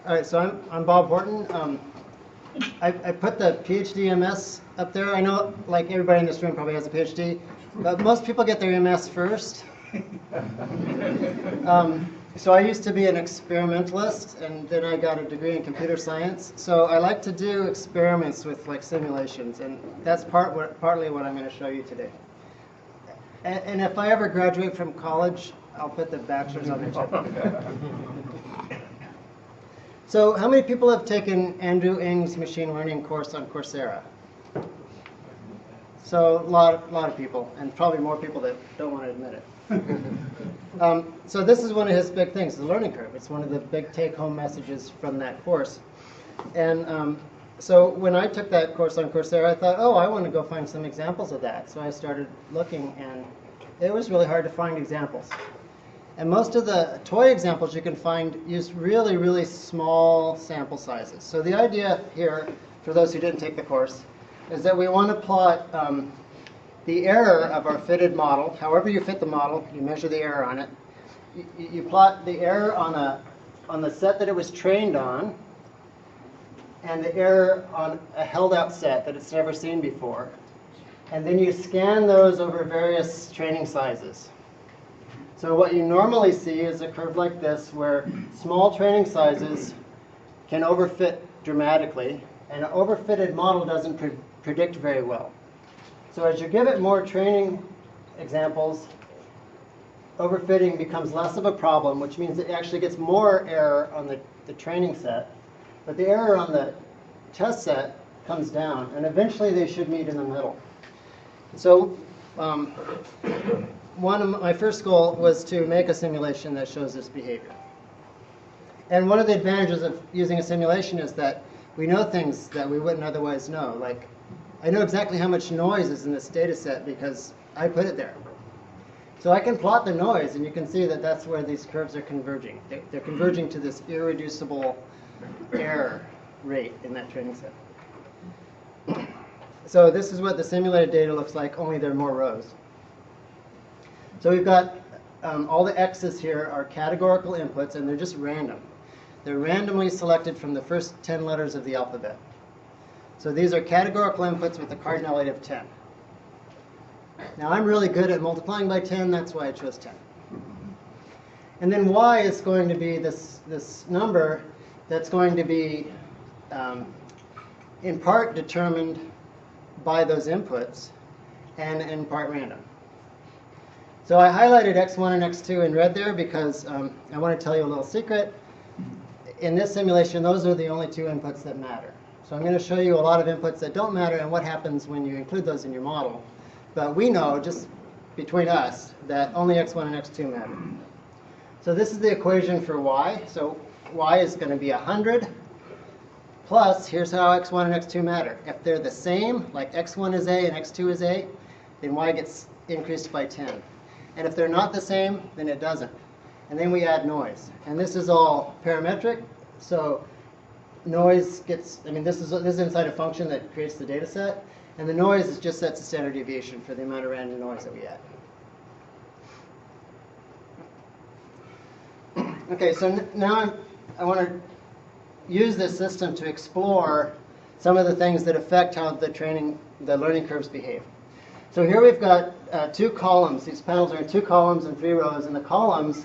All right, so I'm Bob Horton. I put the PhD MS up there. I know like everybody in this room probably has a PhD, but most people get their MS first. So I used to be an experimentalist, and then I got a degree in computer science. So I like to do experiments with like simulations, and that's partly what I'm going to show you today. And if I ever graduate from college, I'll put the bachelor's on there too. So how many people have taken Andrew Ng's machine learning course on Coursera? So a lot of people, and probably more people that don't want to admit it. So this is one of his big things, the learning curve. It's one of the big take-home messages from that course. And so when I took that course on Coursera, I thought, oh, I want to go find some examples of that. So I started looking, and it was really hard to find examples. And most of the toy examples you can find use really, really small sample sizes. So the idea here, for those who didn't take the course, is that we want to plot the error of our fitted model. However you fit the model, you measure the error on it. You plot the error on the set that it was trained on, and the error on a held-out set that it's never seen before. And then you scan those over various training sizes. So what you normally see is a curve like this, where small training sizes can overfit dramatically, and an overfitted model doesn't predict very well. So as you give it more training examples, overfitting becomes less of a problem, which means it actually gets more error on the training set, but the error on the test set comes down, and eventually they should meet in the middle. So one of my first goal was to make a simulation that shows this behavior. And one of the advantages of using a simulation is that we know things that we wouldn't otherwise know. Like, I know exactly how much noise is in this data set because I put it there. So I can plot the noise, and you can see that that's where these curves are converging. They're converging to this irreducible error rate in that training set. So this is what the simulated data looks like, only there are more rows. So we've got all the X's here are categorical inputs, and they're just random. They're randomly selected from the first 10 letters of the alphabet. So these are categorical inputs with a cardinality of 10. Now I'm really good at multiplying by 10, that's why I chose 10. And then Y is going to be this number that's going to be in part determined by those inputs and in part random. So I highlighted X1 and X2 in red there because I want to tell you a little secret. In this simulation, those are the only two inputs that matter. So I'm going to show you a lot of inputs that don't matter and what happens when you include those in your model. But we know, just between us, that only X1 and X2 matter. So this is the equation for Y. So Y is going to be 100 plus, here's how X1 and X2 matter. If they're the same, like X1 is A and X2 is A, then Y gets increased by 10. And if they're not the same, then it doesn't. And then we add noise. And this is all parametric. So noise gets, this is inside a function that creates the data set. And the noise is just sets the standard deviation for the amount of random noise that we add. Okay, so now I want to use this system to explore some of the things that affect how the learning curves behave. So here we've got two columns. These panels are in 2 columns and 3 rows, and the columns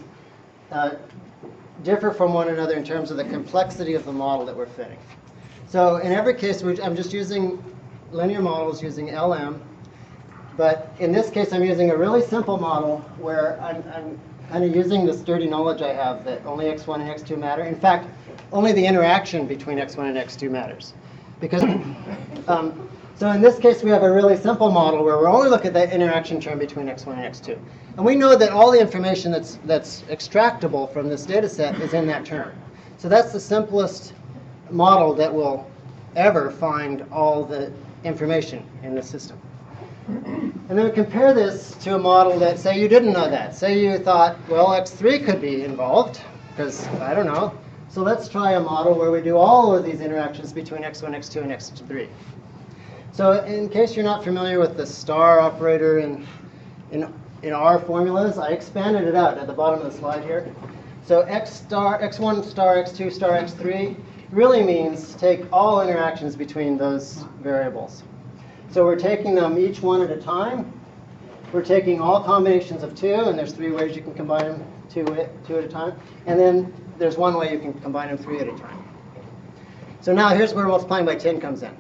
differ from one another in terms of the complexity of the model that we're fitting. So in every case, I'm just using linear models using LM, but in this case, I'm using a really simple model where I'm kind of using this dirty knowledge I have that only X1 and X2 matter. In fact, only the interaction between X1 and X2 matters. Because so in this case, we have a really simple model where we're only looking at the interaction term between X1 and X2. And we know that all the information that's extractable from this data set is in that term. So that's the simplest model that will ever find all the information in the system. And then we compare this to a model that, say you didn't know that. Say you thought, well, X3 could be involved, because I don't know. So let's try a model where we do all of these interactions between X1, X2, and X3. So in case you're not familiar with the star operator in R formulas, I expanded it out at the bottom of the slide here. So x star, x1 star, x2 star, x3 really means take all interactions between those variables. So we're taking them each one at a time. We're taking all combinations of 2, and there's 3 ways you can combine them, two at a time. And then there's one way you can combine them 3 at a time. So now here's where multiplying by 10 comes in.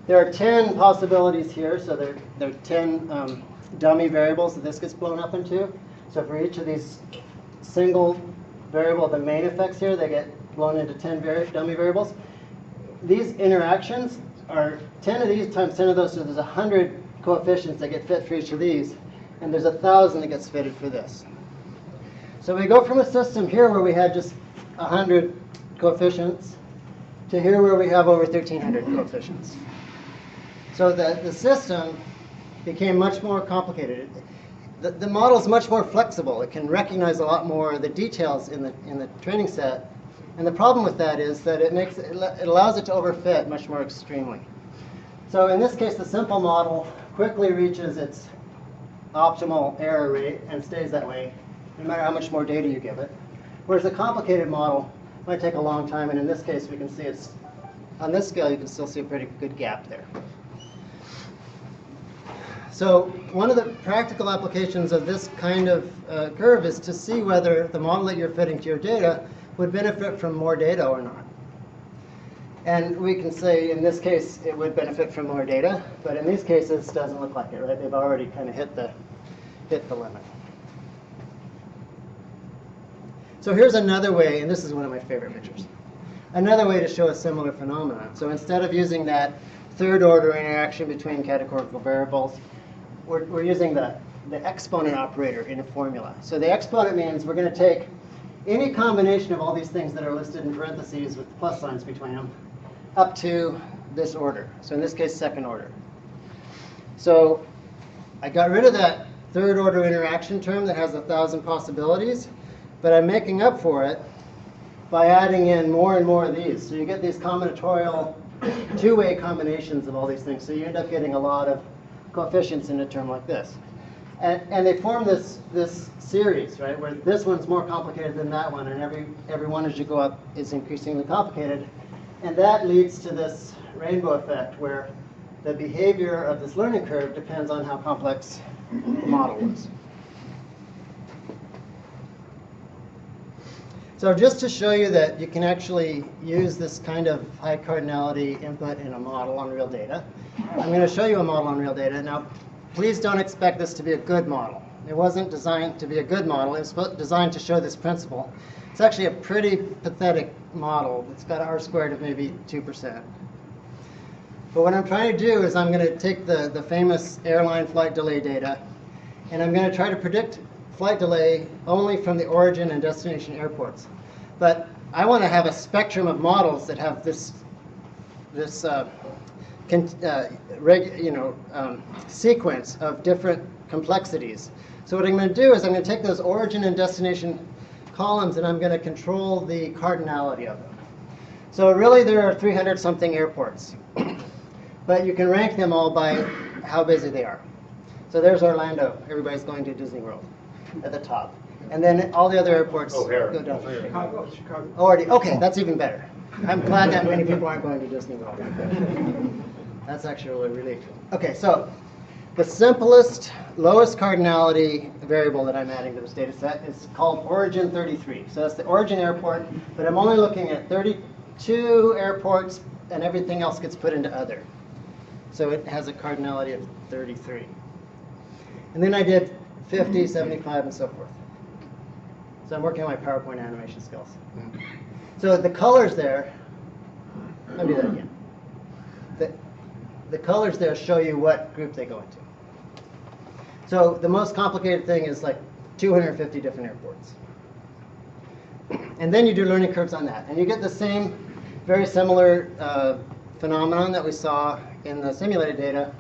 There are 10 possibilities here, so there are 10 dummy variables that this gets blown up into. So for each of these single variable, the main effects here, they get blown into 10 dummy variables. These interactions are 10 of these times 10 of those, so there's 100 coefficients that get fit for each of these, and there's 1,000 that gets fitted for this. So we go from a system here where we had just 100 coefficients to here where we have over 1,300 coefficients. So the system became much more complicated. The model is much more flexible. It can recognize a lot more of the details in the training set. And the problem with that is that it allows it to overfit much more extremely. So in this case, the simple model quickly reaches its optimal error rate and stays that way, no matter how much more data you give it. Whereas a complicated model might take a long time, and in this case, we can see it's, on this scale, you can still see a pretty good gap there. So one of the practical applications of this kind of curve is to see whether the model that you're fitting to your data would benefit from more data or not. And we can say, in this case, it would benefit from more data, but in these cases, it doesn't look like it, right? They've already kind of hit the limit. So here's another way, and this is one of my favorite pictures, another way to show a similar phenomenon. So instead of using that third-order interaction between categorical variables, we're using the exponent operator in a formula. So the exponent means we're going to take any combination of all these things that are listed in parentheses with plus signs between them up to this order. So in this case, second order. So I got rid of that third-order interaction term that has 1,000 possibilities, but I'm making up for it by adding in more and more of these. So you get these combinatorial two-way combinations of all these things. So you end up getting a lot of coefficients in a term like this. And they form this series, right, where this one's more complicated than that one, and every one as you go up is increasingly complicated. And that leads to this rainbow effect, where the behavior of this learning curve depends on how complex the model is. So just to show you that you can actually use this kind of high cardinality input in a model on real data, I'm going to show you a model on real data. Now, please don't expect this to be a good model. It wasn't designed to be a good model. It was designed to show this principle. It's actually a pretty pathetic model. It's got R squared of maybe 2%. But what I'm trying to do is I'm going to take the famous airline flight delay data, and I'm going to try to predict flight delay only from the origin and destination airports. But I want to have a spectrum of models that have this sequence of different complexities. So what I'm going to do is I'm going to take those origin and destination columns, and I'm going to control the cardinality of them. So really there are 300-something airports, but you can rank them all by how busy they are. So there's Orlando. Everybody's going to Disney World at the top. And then all the other airports go down. Chicago. Already, okay, that's even better. I'm glad that many people aren't going to Disney World. That's actually really relief. Okay, so the simplest, lowest cardinality variable that I'm adding to this data set is called origin 33. So that's the origin airport, but I'm only looking at 32 airports, and everything else gets put into other. So it has a cardinality of 33. And then I did 50, 75, and so forth. So I'm working on my PowerPoint animation skills. So the colors there, let me do that again. The colors there show you what group they go into. So the most complicated thing is like 250 different airports. And then you do learning curves on that. And you get the same, very similar phenomenon that we saw in the simulated data,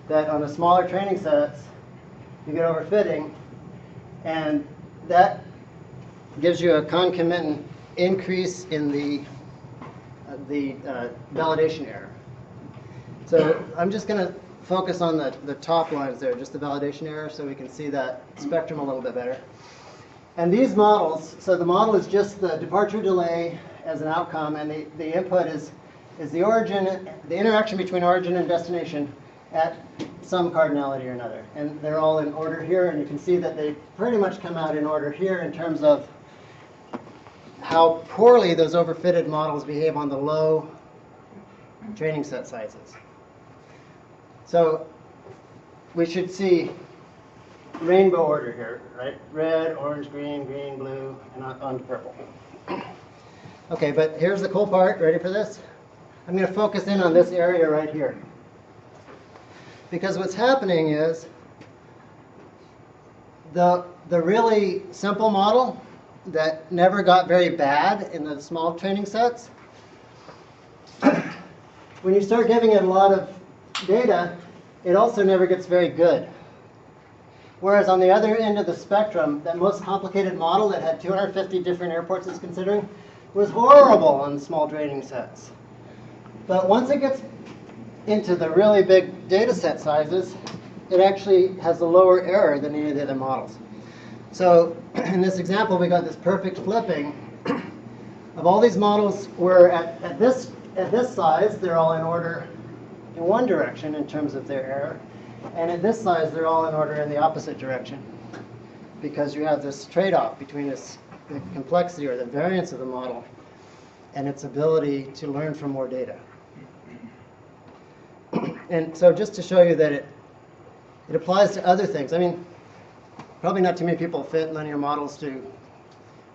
that on the smaller training sets, you get overfitting, and that gives you a concomitant increase in the validation error. So I'm just going to focus on the top lines there, just the validation error, so we can see that spectrum a little bit better. And these models, so the model is just the departure delay as an outcome, and the input is the origin, the interaction between origin and destination at some cardinality or another. And they're all in order here, and you can see that they pretty much come out in order here in terms of how poorly those overfitted models behave on the low training set sizes. So we should see rainbow order here, right? Red, orange, green, green, blue, and on to purple. Okay, but here's the cool part. Ready for this? I'm going to focus in on this area right here. Because what's happening is the really simple model that never got very bad in the small training sets, when you start giving it a lot of data, it also never gets very good. Whereas on the other end of the spectrum, that most complicated model that had 250 different airports it's considering was horrible on small training sets. But once it gets into the really big data set sizes, it actually has a lower error than any of the other models. So in this example, we got this perfect flipping of all these models where at this size, they're all in order in one direction in terms of their error. And at this size, they're all in order in the opposite direction, because you have this trade-off between the complexity or the variance of the model and its ability to learn from more data. And so just to show you that it applies to other things. I mean, probably not too many people fit linear models to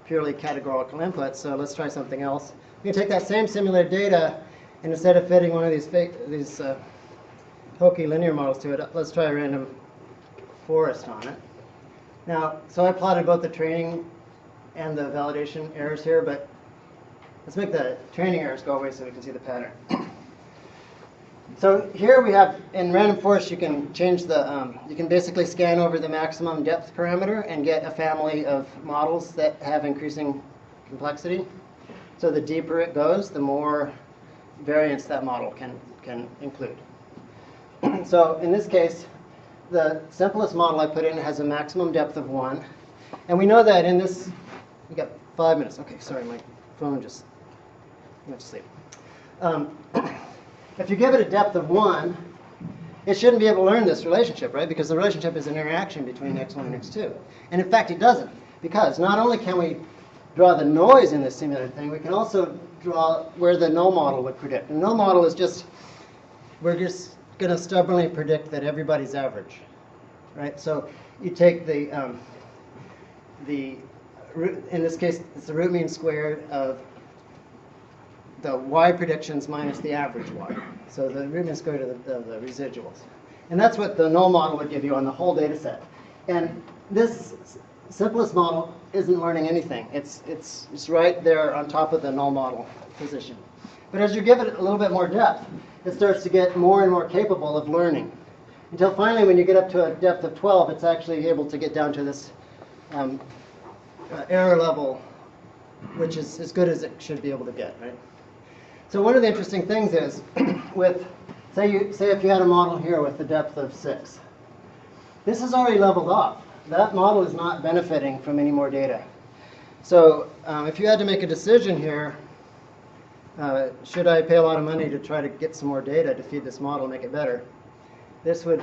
purely categorical inputs, so let's try something else. We can take that same simulated data, and instead of fitting one of these hokey linear models to it, let's try a random forest on it. Now, so I plotted both the training and the validation errors here, but let's make the training errors go away so we can see the pattern. So here we have, in random forest, you can change the, you can basically scan over the maximum depth parameter and get a family of models that have increasing complexity. So the deeper it goes, the more variance that model can include. So in this case, the simplest model I put in has a maximum depth of 1. And we know that in this, we got 5 minutes. Okay, sorry, my phone just went to sleep. If you give it a depth of 1, it shouldn't be able to learn this relationship, right? Because the relationship is an interaction between x1 and x2. And in fact, it doesn't. Because not only can we draw the noise in this simulated thing, we can also draw where the null model would predict. The null model is just, we're just going to stubbornly predict that everybody's average, right? So you take the root, in this case, it's the root mean squared of the y predictions minus the average y. So the root mean squared of the residuals. And that's what the null model would give you on the whole data set. And this simplest model isn't learning anything. It's right there on top of the null model position. But as you give it a little bit more depth, it starts to get more and more capable of learning. Until finally, when you get up to a depth of 12, it's actually able to get down to this error level, which is as good as it should be able to get, right? So one of the interesting things is, with, say if you had a model here with the depth of 6, this is already leveled off. That model is not benefiting from any more data. So if you had to make a decision here, should I pay a lot of money to try to get some more data to feed this model and make it better? This would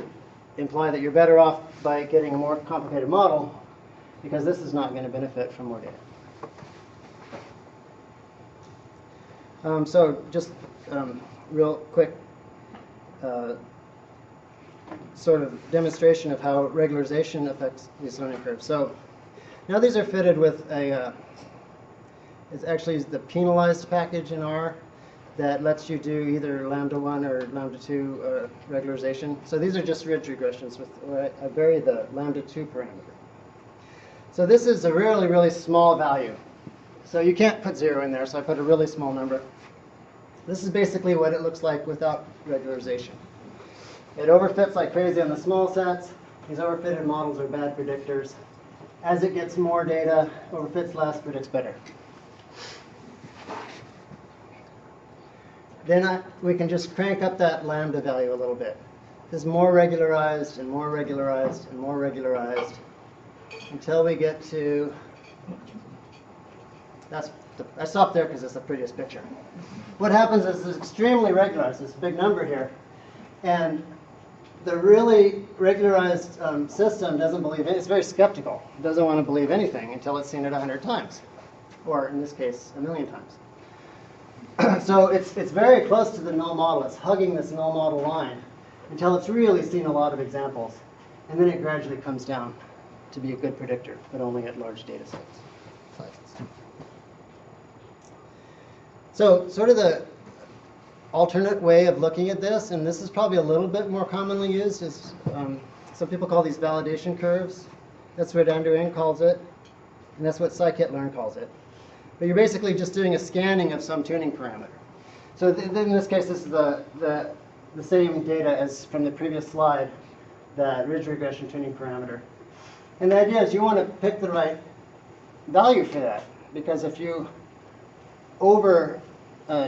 imply that you're better off by getting a more complicated model, because this is not going to benefit from more data. So just real quick sort of demonstration of how regularization affects these learning curves. So now these are fitted with a, it's actually the penalized package in R that lets you do either lambda 1 or lambda 2 regularization. So these are just ridge regressions with where I vary the lambda 2 parameter. So this is a really, really small value. So you can't put 0 in there, so I put a really small number. This is basically what it looks like without regularization. It overfits like crazy on the small sets. These overfitted models are bad predictors. As it gets more data, overfits less, predicts better. Then we can just crank up that lambda value a little bit. This is more regularized and more regularized and more regularized until we get to I stopped there because it's the prettiest picture. What happens is it's extremely regularized, this big number here, and the really regularized system doesn't believe it. It's very skeptical. It doesn't want to believe anything until it's seen it 100 times, or in this case, 1,000,000 times. So it's very close to the null model. It's hugging this null model line until it's really seen a lot of examples, and then it gradually comes down to be a good predictor, but only at large data sets sizes. So sort of the alternate way of looking at this, and this is probably a little bit more commonly used, is some people call these validation curves. That's what Andrew Ng calls it, and that's what scikit-learn calls it. But you're basically just doing a scanning of some tuning parameter. So in this case, this is the same data as from the previous slide, that ridge regression tuning parameter. And the idea is you want to pick the right value for that, because if you over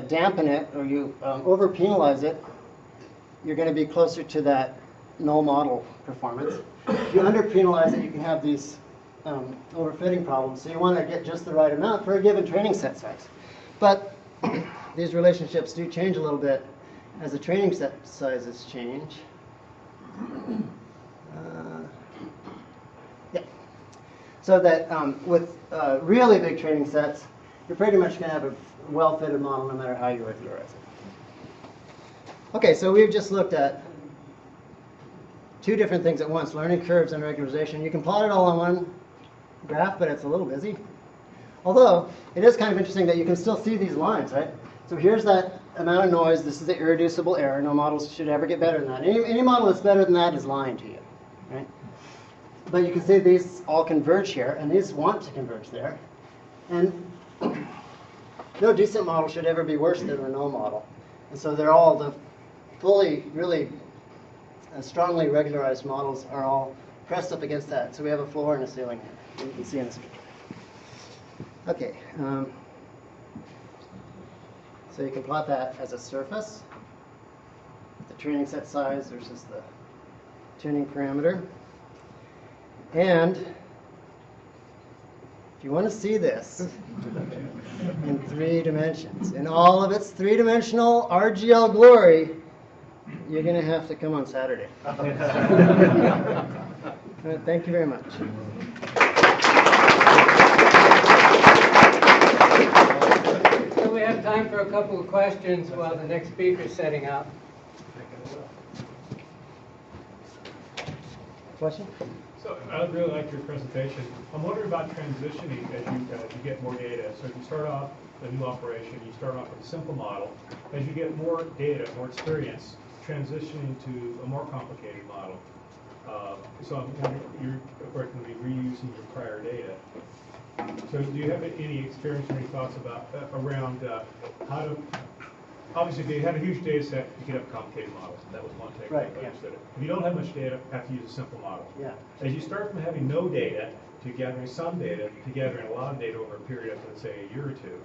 dampen it or you over penalize it, you're going to be closer to that null model performance. If you under penalize it, you can have these overfitting problems. So you want to get just the right amount for a given training set size. But these relationships do change a little bit as the training set sizes change. Yeah. So that with really big training sets, you're pretty much going to have a well-fitted model no matter how you regularize it. Okay, so we've just looked at two different things at once, learning curves and regularization. You can plot it all on one graph, but it's a little busy. Although, it is kind of interesting that you can still see these lines, right? So here's that amount of noise. This is the irreducible error. No models should ever get better than that. Any model that's better than that is lying to you, right? But you can see these all converge here, and these want to converge there. And no decent model should ever be worse than the null model. And so they're all the fully, really strongly regularized models are all pressed up against that. So we have a floor and a ceiling here. You can see in this picture. Okay. So you can plot that as a surface, the training set size versus the tuning parameter. And if you want to see this in 3 dimensions, in all of its 3-dimensional RGL glory, you're going to have to come on Saturday. All right, thank you very much. So we have time for a couple of questions while the next speaker is setting up. Question? So I really liked your presentation. I'm wondering about transitioning as you get more data. So if you start off a new operation, you start off with a simple model. As you get more data, more experience, transitioning to a more complicated model. So I'm wondering, you're of course going to be reusing your prior data. So do you have any experience or any thoughts about around how to? Obviously, if you had a huge data set, you could have complicated models. That was one take. Right, I yeah. understood it. If you don't have much data, you have to use a simple model. Yeah. As you start from having no data to gathering some data to gathering a lot of data over a period of, let's say, a year or two,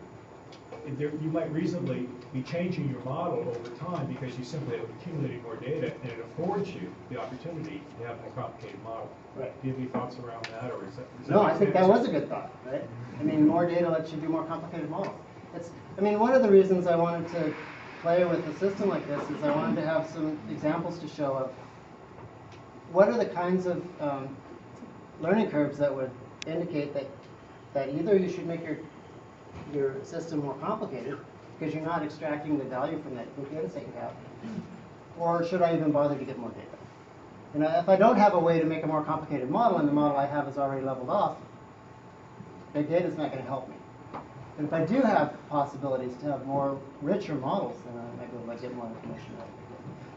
you might reasonably be changing your model over time because you simply have accumulated more data, and it affords you the opportunity to have a more complicated model. Right. Do you have any thoughts around that, or is that? No, I think that was a good thought, right? I mean, more data lets you do more complicated models. One of the reasons I wanted to play with a system like this is I wanted to have some examples to show of what are the kinds of learning curves that would indicate that either you should make your system more complicated because you're not extracting the value from that big data set you have, or should I even bother to get more data? And if I don't have a way to make a more complicated model and the model I have is already leveled off, big data is not going to help me. But if I do have possibilities to have more richer models, then I might be able to get more information out of it.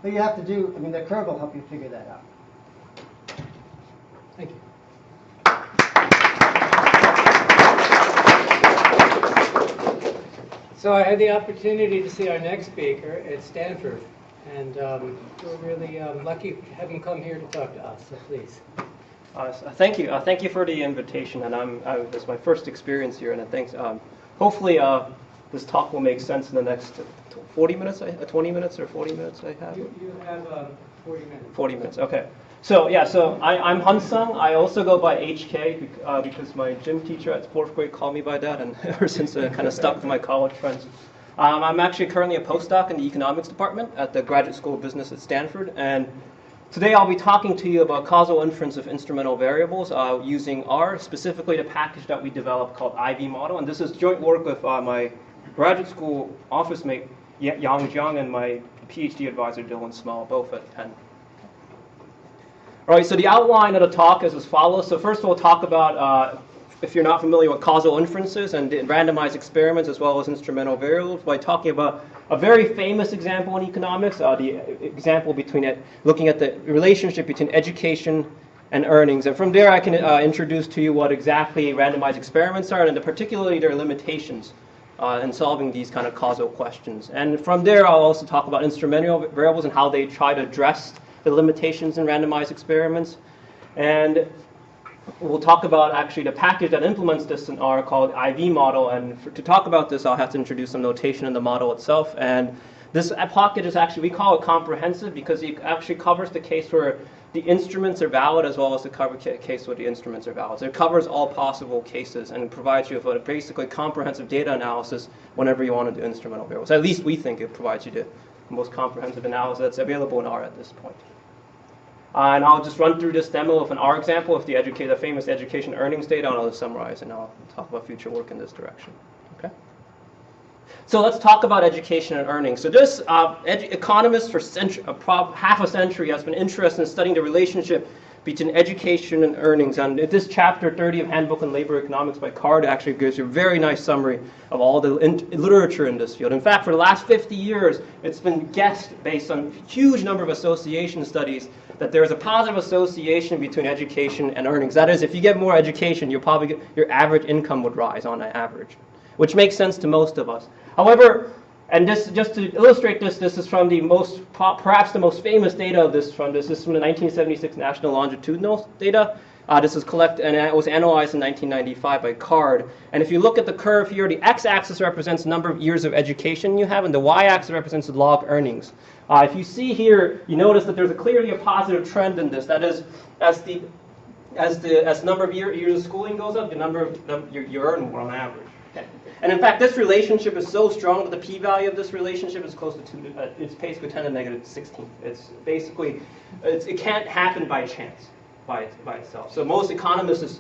But you have to do, the curve will help you figure that out. Thank you. So I had the opportunity to see our next speaker at Stanford, and we're really lucky to have him come here to talk to us, so please. Thank you. Thank you for the invitation, and it's my first experience here, and I think hopefully this talk will make sense in the next 40 minutes, 20 minutes or 40 minutes I have? You have 40 minutes. 40 minutes, okay. So yeah, I'm Hyunseung. I also go by HK because my gym teacher at 4th grade called me by that, and ever since it kind of stuck with my college friends. I'm actually currently a postdoc in the economics department at the Graduate School of Business at Stanford, and today I'll be talking to you about causal inference of instrumental variables using R, specifically the package that we developed called ivmodel, and this is joint work with my graduate school office mate Yang Jiang and my PhD advisor Dylan Small, both at Penn. All right, so the outline of the talk is as follows. So first we'll talk about, if you're not familiar with causal inferences and randomized experiments as well as instrumental variables, by talking about a very famous example in economics, the example looking at the relationship between education and earnings. And from there I can introduce to you what exactly randomized experiments are and particularly their limitations in solving these kind of causal questions. And from there I'll also talk about instrumental variables and how they try to address the limitations in randomized experiments. And we'll talk about actually the package that implements this in R called ivmodel. And to talk about this, I'll have to introduce some notation in the model itself. And this package is actually, we call it comprehensive because it actually covers the case where the instruments are valid as well as the case where the instruments are valid. So it covers all possible cases and provides you with a basically comprehensive data analysis whenever you want to do instrumental variables. At least we think it provides you the most comprehensive analysis that's available in R at this point. And I'll just run through this demo of an R example of the famous education earnings data, and I'll just summarize, and I'll talk about future work in this direction. Okay. So let's talk about education and earnings. So this economist for half a century has been interested in studying the relationship between education and earnings. And this chapter 30 of Handbook on Labor Economics by Card actually gives you a very nice summary of all the literature in this field. In fact, for the last 50 years, it's been guessed based on a huge number of association studies that there is a positive association between education and earnings. That is, if you get more education, your average income would rise on average, which makes sense to most of us. However, and this, just to illustrate this is from perhaps the most famous data of this. This is from the 1976 National Longitudinal data. This is collected, and it was analyzed in 1995 by Card. And if you look at the curve here, the x-axis represents the number of years of education you have, and the y-axis represents the log earnings. If you see here, you notice that there's clearly a positive trend in this. That is, as the number of years of schooling goes up, the number of you earn more on average. Okay. And in fact, this relationship is so strong that the p-value of this relationship is close to 2. It's basically 10 to the negative 16. It's basically, it can't happen by chance by itself. So most economists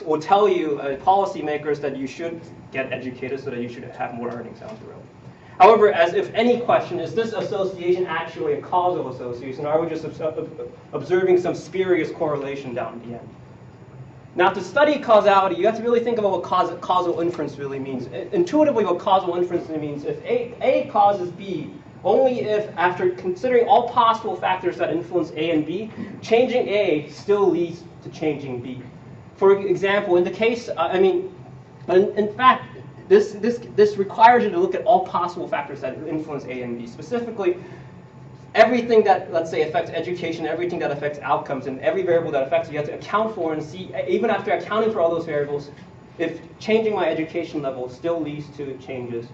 will tell you, policymakers, that you should get educated so that you should have more earnings down the road. However, as if any question, is this association actually a causal association, or are we just observing some spurious correlation down the end? Now, to study causality, you have to really think about what causal inference really means. Intuitively, what causal inference really means, if A causes B, only if, after considering all possible factors that influence A and B, changing A still leads to changing B. For example, in the case, in fact, this requires you to look at all possible factors that influence A and B. Specifically, everything that, let's say, affects education, everything that affects outcomes, and every variable that affects it, you have to account for and see, even after accounting for all those variables, if changing my education level still leads to changes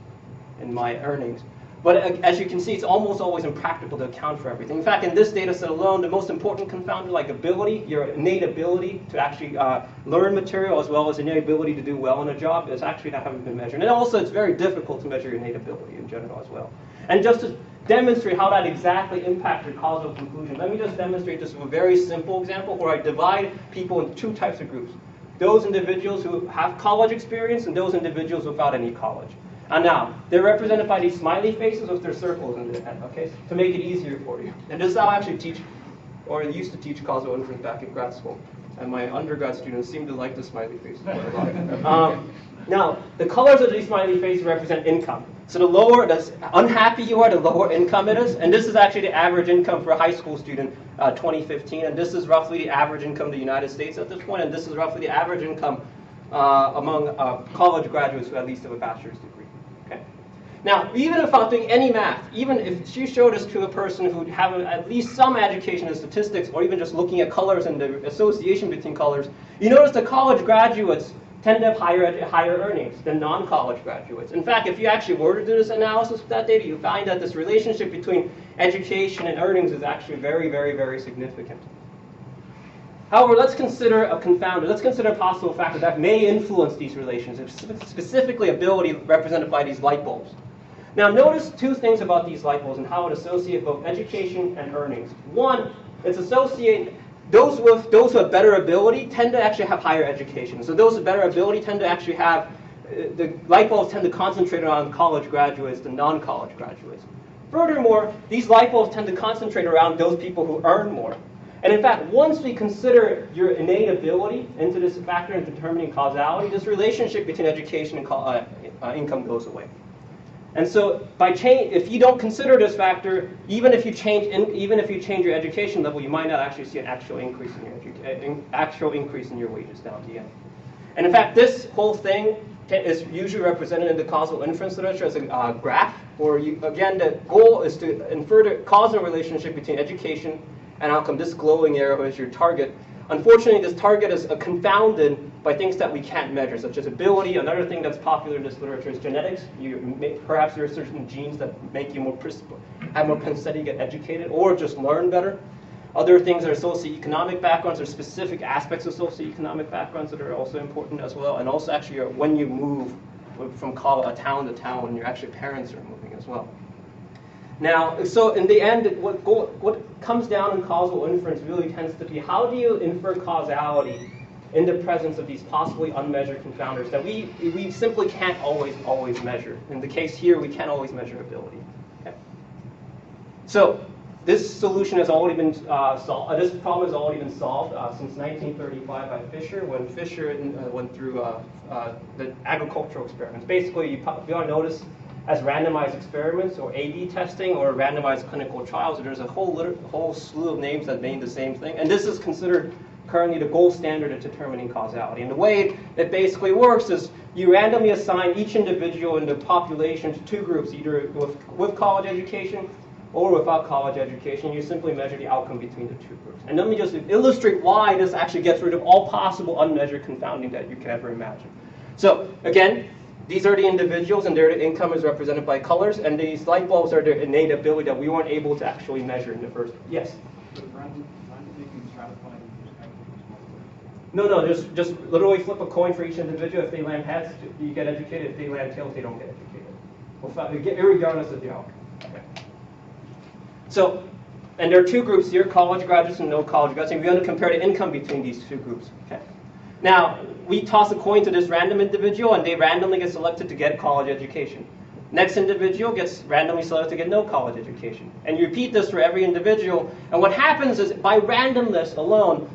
in my earnings. But as you can see, it's almost always impractical to account for everything. In fact, in this data set alone, the most important confounder, like ability, your innate ability to actually learn material, as well as innate ability to do well in a job, is actually not having been measured. And also, it's very difficult to measure your innate ability in general as well. And just to demonstrate how that exactly impacts your causal conclusion, let me just demonstrate this with a very simple example where I divide people into 2 types of groups. Those individuals who have college experience and those individuals without any college. And now, they're represented by these smiley faces with their circles in their head, okay, to make it easier for you. And this is how I actually teach, or I used to teach causal inference back in grad school. And my undergrad students seem to like the smiley faces quite a lot. Now, the colors of these smiley faces represent income. So the unhappy you are, the lower income it is. And this is actually the average income for a high school student, 2015. And this is roughly the average income in the United States at this point. And this is roughly the average income among college graduates who at least have a bachelor's degree. Okay. Now, even if I'm doing any math, even if she showed us to a person who have at least some education in statistics, or even just looking at colors and the association between colors, you notice the college graduates tend to have higher earnings than non-college graduates. In fact, if you actually were to do this analysis with that data, you find that this relationship between education and earnings is actually very, very, very significant. However, let's consider a confounder. Let's consider a possible factor that may influence these relationships, specifically ability represented by these light bulbs. Now, notice two things about these light bulbs and how it associates both education and earnings. One, it's associated, those who have better ability tend to actually have higher education. So those with better ability tend to actually have, the light bulbs tend to concentrate on college graduates than non-college graduates. Furthermore, these light bulbs tend to concentrate around those people who earn more. And in fact, once we consider your innate ability into this factor in determining causality, this relationship between education and income goes away. And so, if you don't consider this factor, even if you change your education level, you might not actually see an actual increase in your wages down at the end. And in fact, this whole thing is usually represented in the causal inference literature as a graph, where again the goal is to infer the causal relationship between education and outcome. This glowing arrow is your target. Unfortunately, this target is confounded by things that we can't measure, such as ability. Another thing that's popular in this literature is genetics. Perhaps there are certain genes that make you have more propensity to get educated or just learn better. Other things are socioeconomic backgrounds or specific aspects of socioeconomic backgrounds that are also important as well. And also actually when you move from a town to town, when your actual parents are moving as well. Now, so in the end, what comes down in causal inference really tends to be how do you infer causality in the presence of these possibly unmeasured confounders that we simply can't always measure. In the case here, we can't always measure ability. Okay. So this solution has already been solved. This problem has already been solved since 1935 by Fisher, when Fisher went through the agricultural experiments. Basically, you ought notice as randomized experiments or A/B testing or randomized clinical trials, there's a whole slew of names that mean the same thing. And this is considered currently the gold standard of determining causality. And the way it basically works is you randomly assign each individual in the population to two groups, either with college education or without college education. You simply measure the outcome between the two groups. And let me just illustrate why this actually gets rid of all possible unmeasured confounding that you can ever imagine. So again, these are the individuals, and their income is represented by colors, and these light bulbs are their innate ability that we weren't able to actually measure in the first place. Yes? No, just literally flip a coin for each individual. If they land heads, you get educated. If they land tails, they don't get educated. Irregardless of the outcome. Okay. So, and there are two groups here, college graduates and no college graduates, and we're going to compare the income between these two groups. Okay. Now, we toss a coin to this random individual, and they randomly get selected to get college education. Next individual gets randomly selected to get no college education. And you repeat this for every individual, and what happens is, by randomness alone,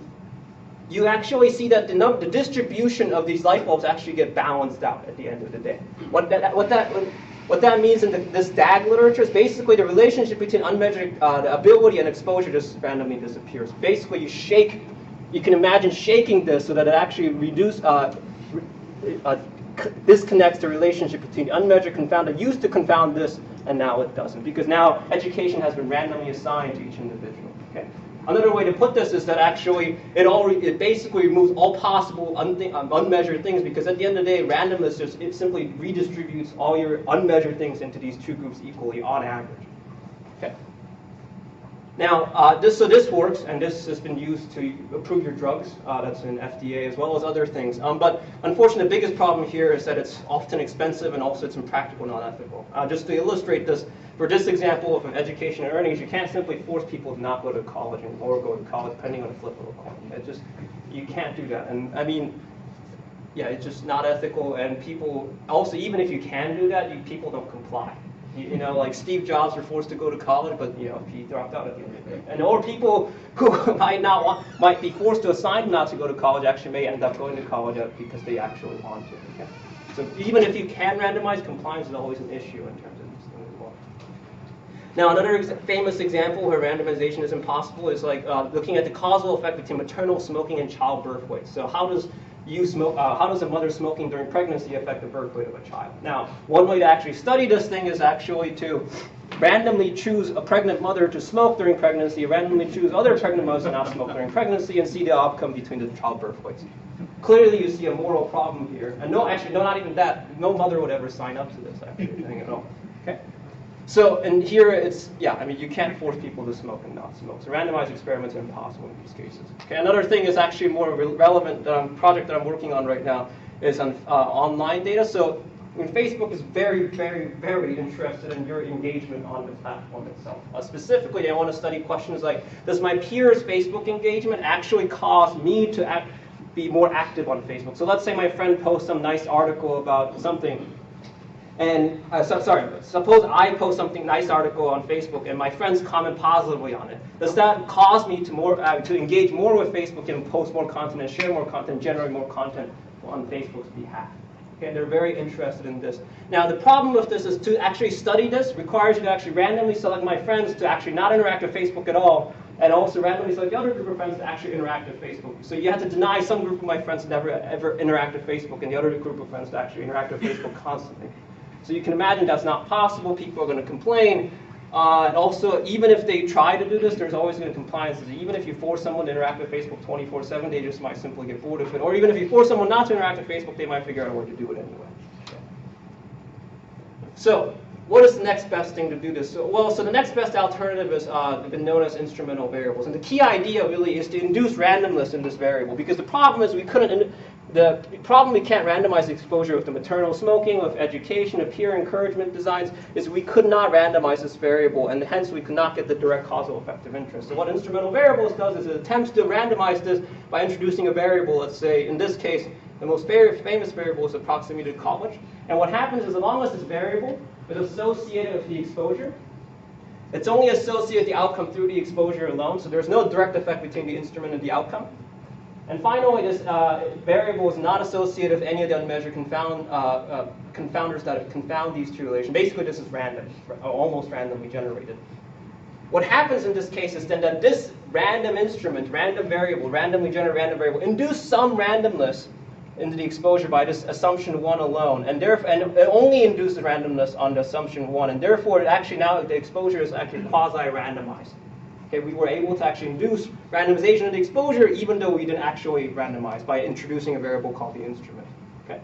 you actually see that the distribution of these light bulbs actually get balanced out at the end of the day. What that means in this DAG literature is basically the relationship between unmeasured the ability and exposure just randomly disappears. Basically, you can imagine shaking this so that it actually disconnects the relationship between the unmeasured confound that used to confound this, and now it doesn't, because now education has been randomly assigned to each individual. Okay. Another way to put this is that actually it basically removes all possible unmeasured things, because at the end of the day, randomness it simply redistributes all your unmeasured things into these two groups equally on average. Okay. Now, this works, and this has been used to approve your drugs. That's in FDA as well as other things. But unfortunately, the biggest problem here is that it's often expensive and also it's impractical, not ethical. Just to illustrate this, for this example of an education and earnings, you can't simply force people to not go to college or go to college depending on the flip of a coin. You can't do that. And I mean, yeah, it's just not ethical. And people also, even if you can do that, people don't comply. You know, like Steve Jobs were forced to go to college, but he dropped out at the end of the day. And or people who might be forced to assign not to go to college actually may end up going to college because they actually want to. Okay? So even if you can randomize, compliance is always an issue in terms of these things as well. Now, another famous example where randomization is impossible is like looking at the causal effect between maternal smoking and childbirth weight. So how does a mother smoking during pregnancy affect the birth weight of a child? Now, one way to actually study this thing is actually to randomly choose a pregnant mother to smoke during pregnancy, randomly choose other pregnant mothers to not smoke during pregnancy, and see the outcome between the childbirth weights. clearly you see a moral problem here. And no, actually, no, not even that. No mother would ever sign up to this, actually, at all. Okay. So, and here it's, yeah, I mean, you can't force people to smoke and not smoke. So randomized experiments are impossible in these cases. Okay, another thing is actually more relevant project that I'm working on right now is on online data. So I mean, Facebook is very, very, very interested in your engagement on the platform itself. Specifically, I want to study questions like, does my peers' Facebook engagement actually cause me to be more active on Facebook? So let's say my friend posts some nice article about something, and suppose I post something nice article on Facebook and my friends comment positively on it. Does that cause me to engage more with Facebook and post more content and share more content, generate more content on Facebook's behalf? Okay, they're very interested in this. Now, the problem with this is to actually study this requires you to actually randomly select my friends to actually not interact with Facebook at all, and also randomly select the other group of friends to actually interact with Facebook. So you have to deny some group of my friends to never ever interact with Facebook, and the other group of friends to actually interact with Facebook constantly. So you can imagine that's not possible. People are going to complain. And also, even if they try to do this, there's always going to be compliances. Even if you force someone to interact with Facebook 24/7, they just might simply get bored of it. Or even if you force someone not to interact with Facebook, they might figure out a way to do it anyway. Okay. So, what is the next best thing to do this? So the next best alternative is been known as instrumental variables. And the key idea really is to induce randomness in this variable, because the problem is we can't randomize the exposure of the maternal smoking, of education, of peer encouragement designs, is we could not randomize this variable, and hence we could not get the direct causal effect of interest. So what instrumental variables does is it attempts to randomize this by introducing a variable. Let's say, in this case, the most famous variable is the proximity to college. And what happens is, as long as this variable is associated with the exposure, it's only associated with the outcome through the exposure alone, so there's no direct effect between the instrument and the outcome. And finally, this variable is not associated with any of the unmeasured confounders that confound these two relations. Basically, this is random, almost randomly generated. What happens in this case is then that this random instrument, random variable, randomly generated random variable, induce some randomness into the exposure by this assumption 1 alone, and it only induces randomness on the assumption 1, and therefore it actually now the exposure is actually quasi-randomized. Okay, we were able to actually induce randomization of the exposure even though we didn't actually randomize by introducing a variable called the instrument. Okay?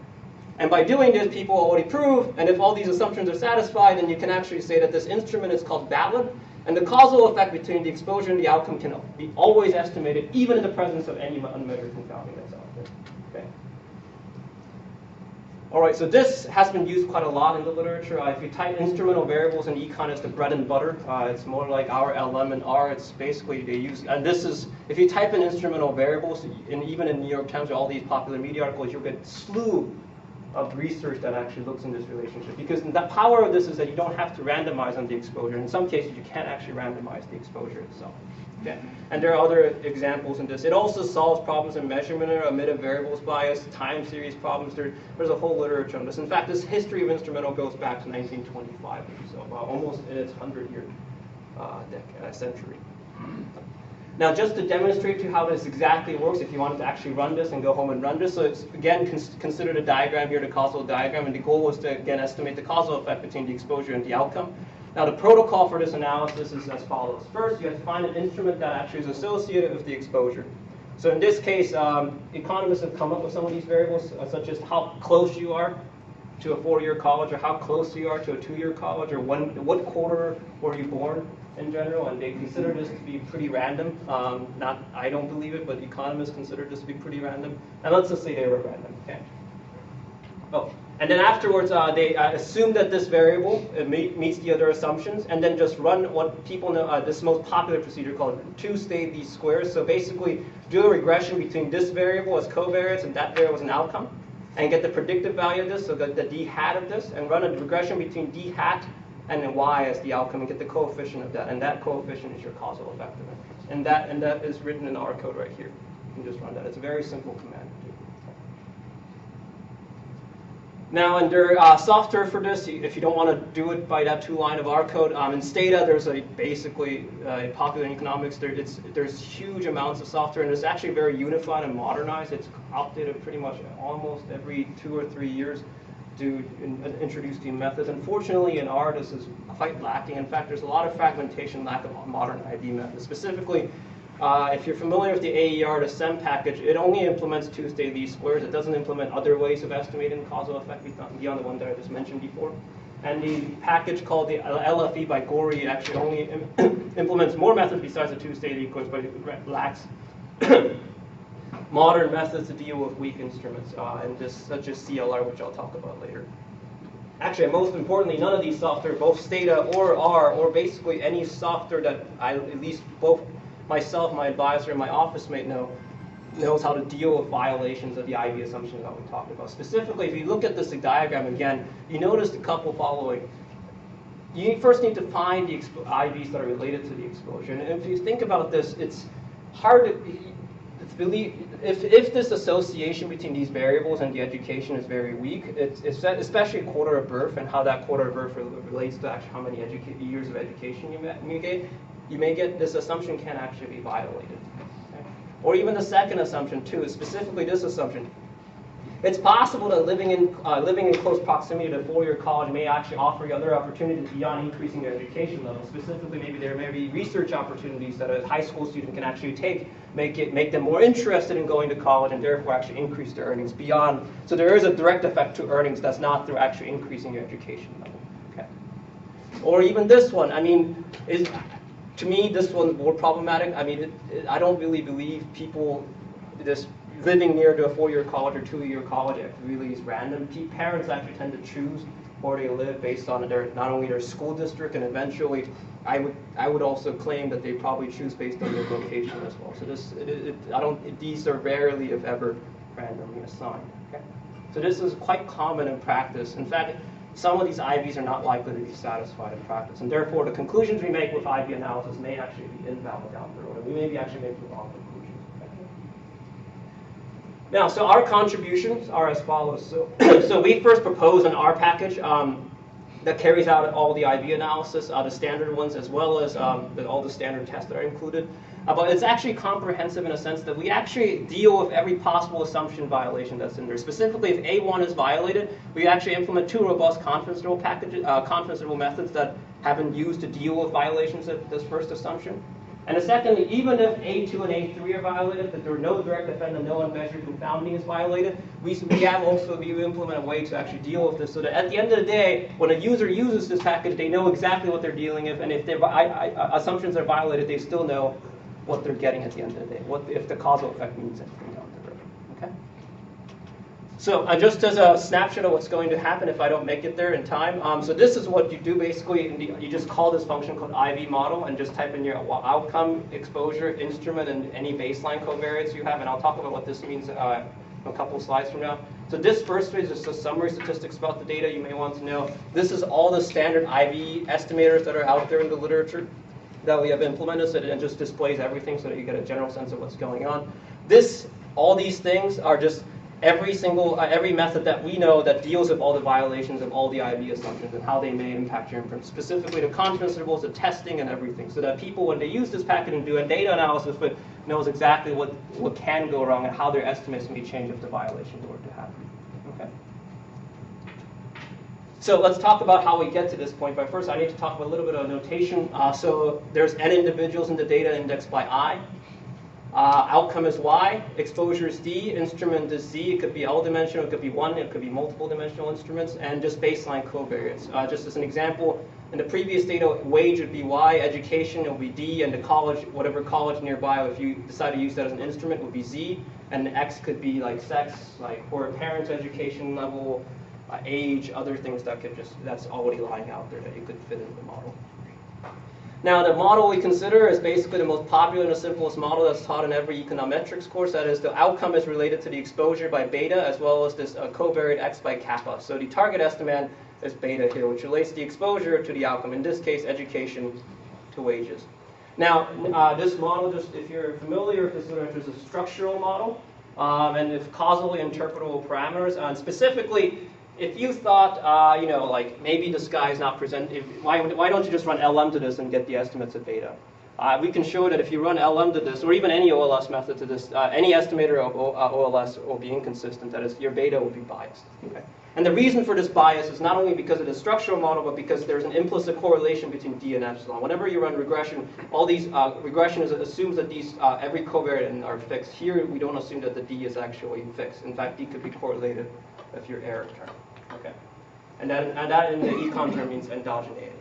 And by doing this, people already prove, and if all these assumptions are satisfied, then you can actually say that this instrument is called valid, and the causal effect between the exposure and the outcome can be always estimated even in the presence of any unmeasured confounding that's out there. Okay? All right, so this has been used quite a lot in the literature. If you type instrumental variables in econ, it's the bread and butter. It's more like our LM and R. It's basically they use, and this is, if you type in instrumental variables, and even in New York Times or all these popular media articles, you'll get a slew of research that actually looks in this relationship. Because the power of this is that you don't have to randomize on the exposure. In some cases, you can't actually randomize the exposure itself. Okay. And there are other examples in this. It also solves problems in measurement or omitted variables bias, time series problems. There's a whole literature on this. In fact, this history of instrumental goes back to 1925, so almost in its 100-year century. Now, just to demonstrate to you how this exactly works, if you wanted to actually run this and go home and run this, so it's, again, consider the diagram here, the causal diagram, and the goal was to, again, estimate the causal effect between the exposure and the outcome. Now, the protocol for this analysis is as follows. First, you have to find an instrument that actually is associated with the exposure. So in this case, economists have come up with some of these variables, such as how close you are to a 4-year college, or how close you are to a 2-year college, or what quarter were you born in general, and they consider this to be pretty random. I don't believe it, but economists consider this to be pretty random. And let's just say they were random. Okay. Oh. And then afterwards, they assume that this variable meets the other assumptions, and then just run what people know, this most popular procedure called two-state least squares. So basically, do a regression between this variable as covariates and that variable as an outcome, and get the predictive value of this, so the d hat of this, and run a regression between d hat and then y as the outcome, and get the coefficient of that. And that coefficient is your causal effect of it. And that is written in our code right here. You can just run that. It's a very simple command. Now, under software for this, if you don't want to do it by that 2-line of R code, in Stata, there's basically popular in economics. There's huge amounts of software, and it's actually very unified and modernized. It's updated pretty much almost every 2 or 3 years to introduce new methods. Unfortunately, in R, this is quite lacking. In fact, there's a lot of fragmentation, lack of modern ID methods. Specifically, If you're familiar with the AER to SEM package, it only implements two-state least squares. It doesn't implement other ways of estimating the causal effect beyond the one that I just mentioned before. And the package called the LFE by Gorey actually only implements more methods besides the two-state equals, but it lacks modern methods to deal with weak instruments, such as CLR, which I'll talk about later. Actually, most importantly, none of these software, both Stata or R, or basically any software that at least both myself, my advisor, and my office mate knows how to deal with violations of the IV assumptions that we talked about. Specifically, if you look at this diagram again, you notice a couple following. You first need to find the IVs that are related to the exposure. And if you think about this, it's hard to believe, if this association between these variables and the education is very weak, it's especially quarter of birth and how that quarter of birth relates to actually how many years of education you may get, this assumption can actually be violated. Okay? Or even the second assumption too, is specifically this assumption. It's possible that living in close proximity to a four-year college may actually offer you other opportunities beyond increasing your education level. Specifically, maybe there may be research opportunities that a high school student can actually take, make them more interested in going to college, and therefore actually increase their earnings beyond. So there is a direct effect to earnings that's not through actually increasing your education level. Okay. Or even this one. I mean, to me, this one's more problematic. I mean, I don't really believe people living near to a four-year college or two-year college really is random. Parents actually tend to choose where they live based on not only their school district, and eventually, I would also claim that they probably choose based on their location as well. So these are rarely, if ever, randomly assigned. Okay? So this is quite common in practice. In fact, some of these IVs are not likely to be satisfied in practice, and therefore the conclusions we make with IV analysis may actually be invalid down the road, and we may be actually making the wrong conclusions. Now, so our contributions are as follows. So we first propose an R package that carries out all the IV analysis, the standard ones, as well as all the standard tests that are included. But it's actually comprehensive in a sense that we actually deal with every possible assumption violation that's in there. Specifically, if A1 is violated, we actually implement two robust confidence interval methods that have been used to deal with violations of this first assumption. And secondly, even if A2 and A3 are violated, that there are no direct effect and no unmeasured confounding is violated, we implement a way to actually deal with this so that at the end of the day, when a user uses this package, they know exactly what they're dealing with, and if their assumptions are violated, they still know what they're getting at the end of the day, if the causal effect means anything down the road. Okay? So just as a snapshot of what's going to happen if I don't make it there in time, so this is what you do basically. You just call this function called ivmodel and just type in your outcome, exposure, instrument, and any baseline covariates you have, and I'll talk about what this means a couple slides from now. So this first is just a summary statistics about the data you may want to know. This is all the standard IV estimators that are out there in the literature that we have implemented, so it just displays everything so that you get a general sense of what's going on. All these things are just every method that we know that deals with all the violations of all the IV assumptions and how they may impact your inference, specifically the confidence intervals, the testing, and everything, so that people, when they use this package and do a data analysis, knows exactly what can go wrong and how their estimates may change if the violations were to happen. Okay. So let's talk about how we get to this point. But first, I need to talk about a little bit of notation. So there's n individuals in the data indexed by I. Outcome is Y, exposure is D, instrument is Z. It could be L-dimensional, it could be one, it could be multiple dimensional instruments, and just baseline covariates. Just as an example, in the previous data, wage would be Y, education would be D, and the college, whatever college nearby, if you decide to use that as an instrument, would be Z, and X could be like sex, like or parents' education level, age, other things that's already lying out there that you could fit into the model. Now, the model we consider is basically the most popular and the simplest model that's taught in every econometrics course. That is, the outcome is related to the exposure by beta, as well as this covariate X by kappa. So the target estimate is beta here, which relates the exposure to the outcome. In this case, education to wages. Now, this model, just if you're familiar with this literature, is a structural model, and it's causally interpretable parameters. And specifically, if you thought, like maybe this guy is not present, why don't you just run LM to this and get the estimates of beta? we can show that if you run LM to this, or even any OLS method to this, any estimator of OLS will be inconsistent. That is, your beta will be biased. Okay? And the reason for this bias is not only because of the structural model, but because there's an implicit correlation between D and epsilon. Whenever you run regression, all these regression assumes that these every covariant are fixed. Here, we don't assume that the D is actually fixed. In fact, D could be correlated with your error term. Okay, and that in the econ term means endogeneity.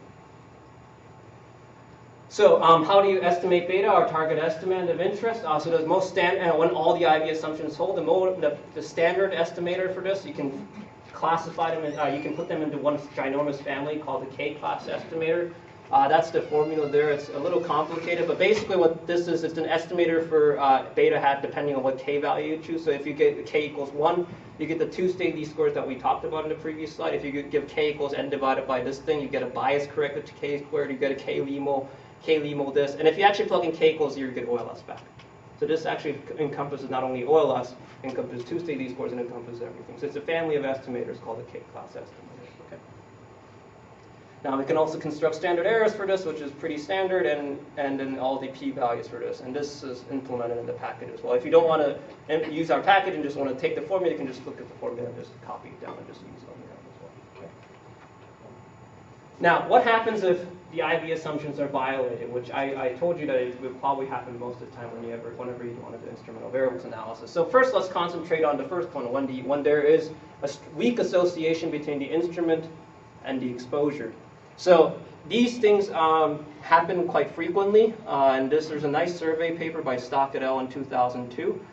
So how do you estimate beta, our target estimate of interest? So the most standard, when all the IV assumptions hold, the standard estimator for this, you can classify them, you can put them into one ginormous family called the K-class estimator. That's the formula there. It's a little complicated, but basically what this is, it's an estimator for beta hat depending on what K value you choose. So if you get K equals 1, you get the two state least-squares that we talked about in the previous slide. If you give K equals n divided by this thing, you get a bias corrected to K squared, you get a K limo this. And if you actually plug in K equals 0, you get OLS back. So this actually encompasses not only OLS, encompasses two state least-squares, and encompasses everything. So it's a family of estimators called the K-class estimators. Okay. Now we can also construct standard errors for this, which is pretty standard, and then all the p-values for this. And this is implemented in the package as well. If you don't want to use our package and just want to take the formula, you can just look at the formula and just copy it down and just use it on your own as well. Okay. Now, what happens if the IV assumptions are violated, which I told you that it would probably happen most of the time whenever you want to do instrumental variables analysis. So first, let's concentrate on the first one, when there is a weak association between the instrument and the exposure. So these things happen quite frequently, and there's a nice survey paper by Stock et al. In 2002.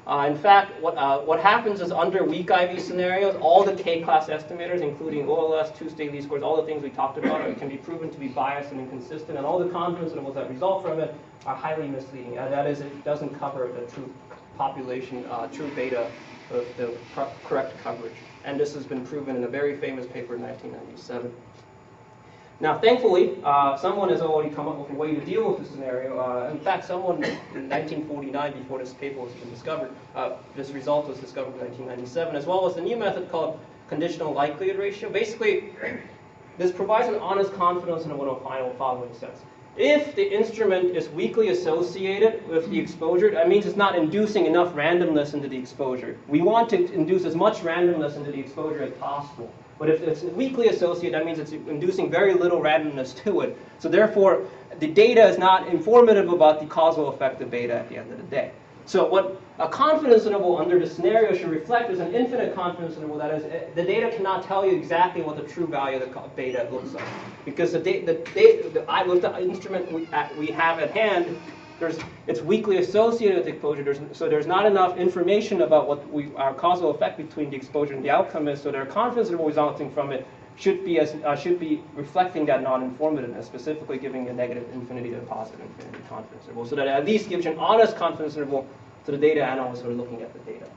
In fact, what happens is under weak IV scenarios, all the K-class estimators, including OLS, two-state least-squares, all the things we talked about, can be proven to be biased and inconsistent, and all the confidence intervals that result from it are highly misleading. That is, it doesn't cover the true population, true beta of the correct coverage. And this has been proven in a very famous paper in 1997. Now, thankfully, someone has already come up with a way to deal with this scenario. In fact, someone in 1949, before this paper was discovered, this result was discovered in 1997, as well as a new method called conditional likelihood ratio. Basically, this provides an honest confidence interval in a following sense. If the instrument is weakly associated with the exposure, that means it's not inducing enough randomness into the exposure. We want to induce as much randomness into the exposure as possible. But if it's weakly associated, that means it's inducing very little randomness to it. So therefore, the data is not informative about the causal effect of beta at the end of the day. So what a confidence interval under the scenario should reflect is an infinite confidence interval. That is, the data cannot tell you exactly what the true value of the beta looks like. Because with the instrument we have at hand, it's weakly associated with the exposure. So there's not enough information about what our causal effect between the exposure and the outcome is. So their confidence interval resulting from it should be reflecting that non-informativeness, specifically giving a negative infinity to a positive infinity confidence interval. So that at least gives you an honest confidence interval to the data analysts who are looking at the data.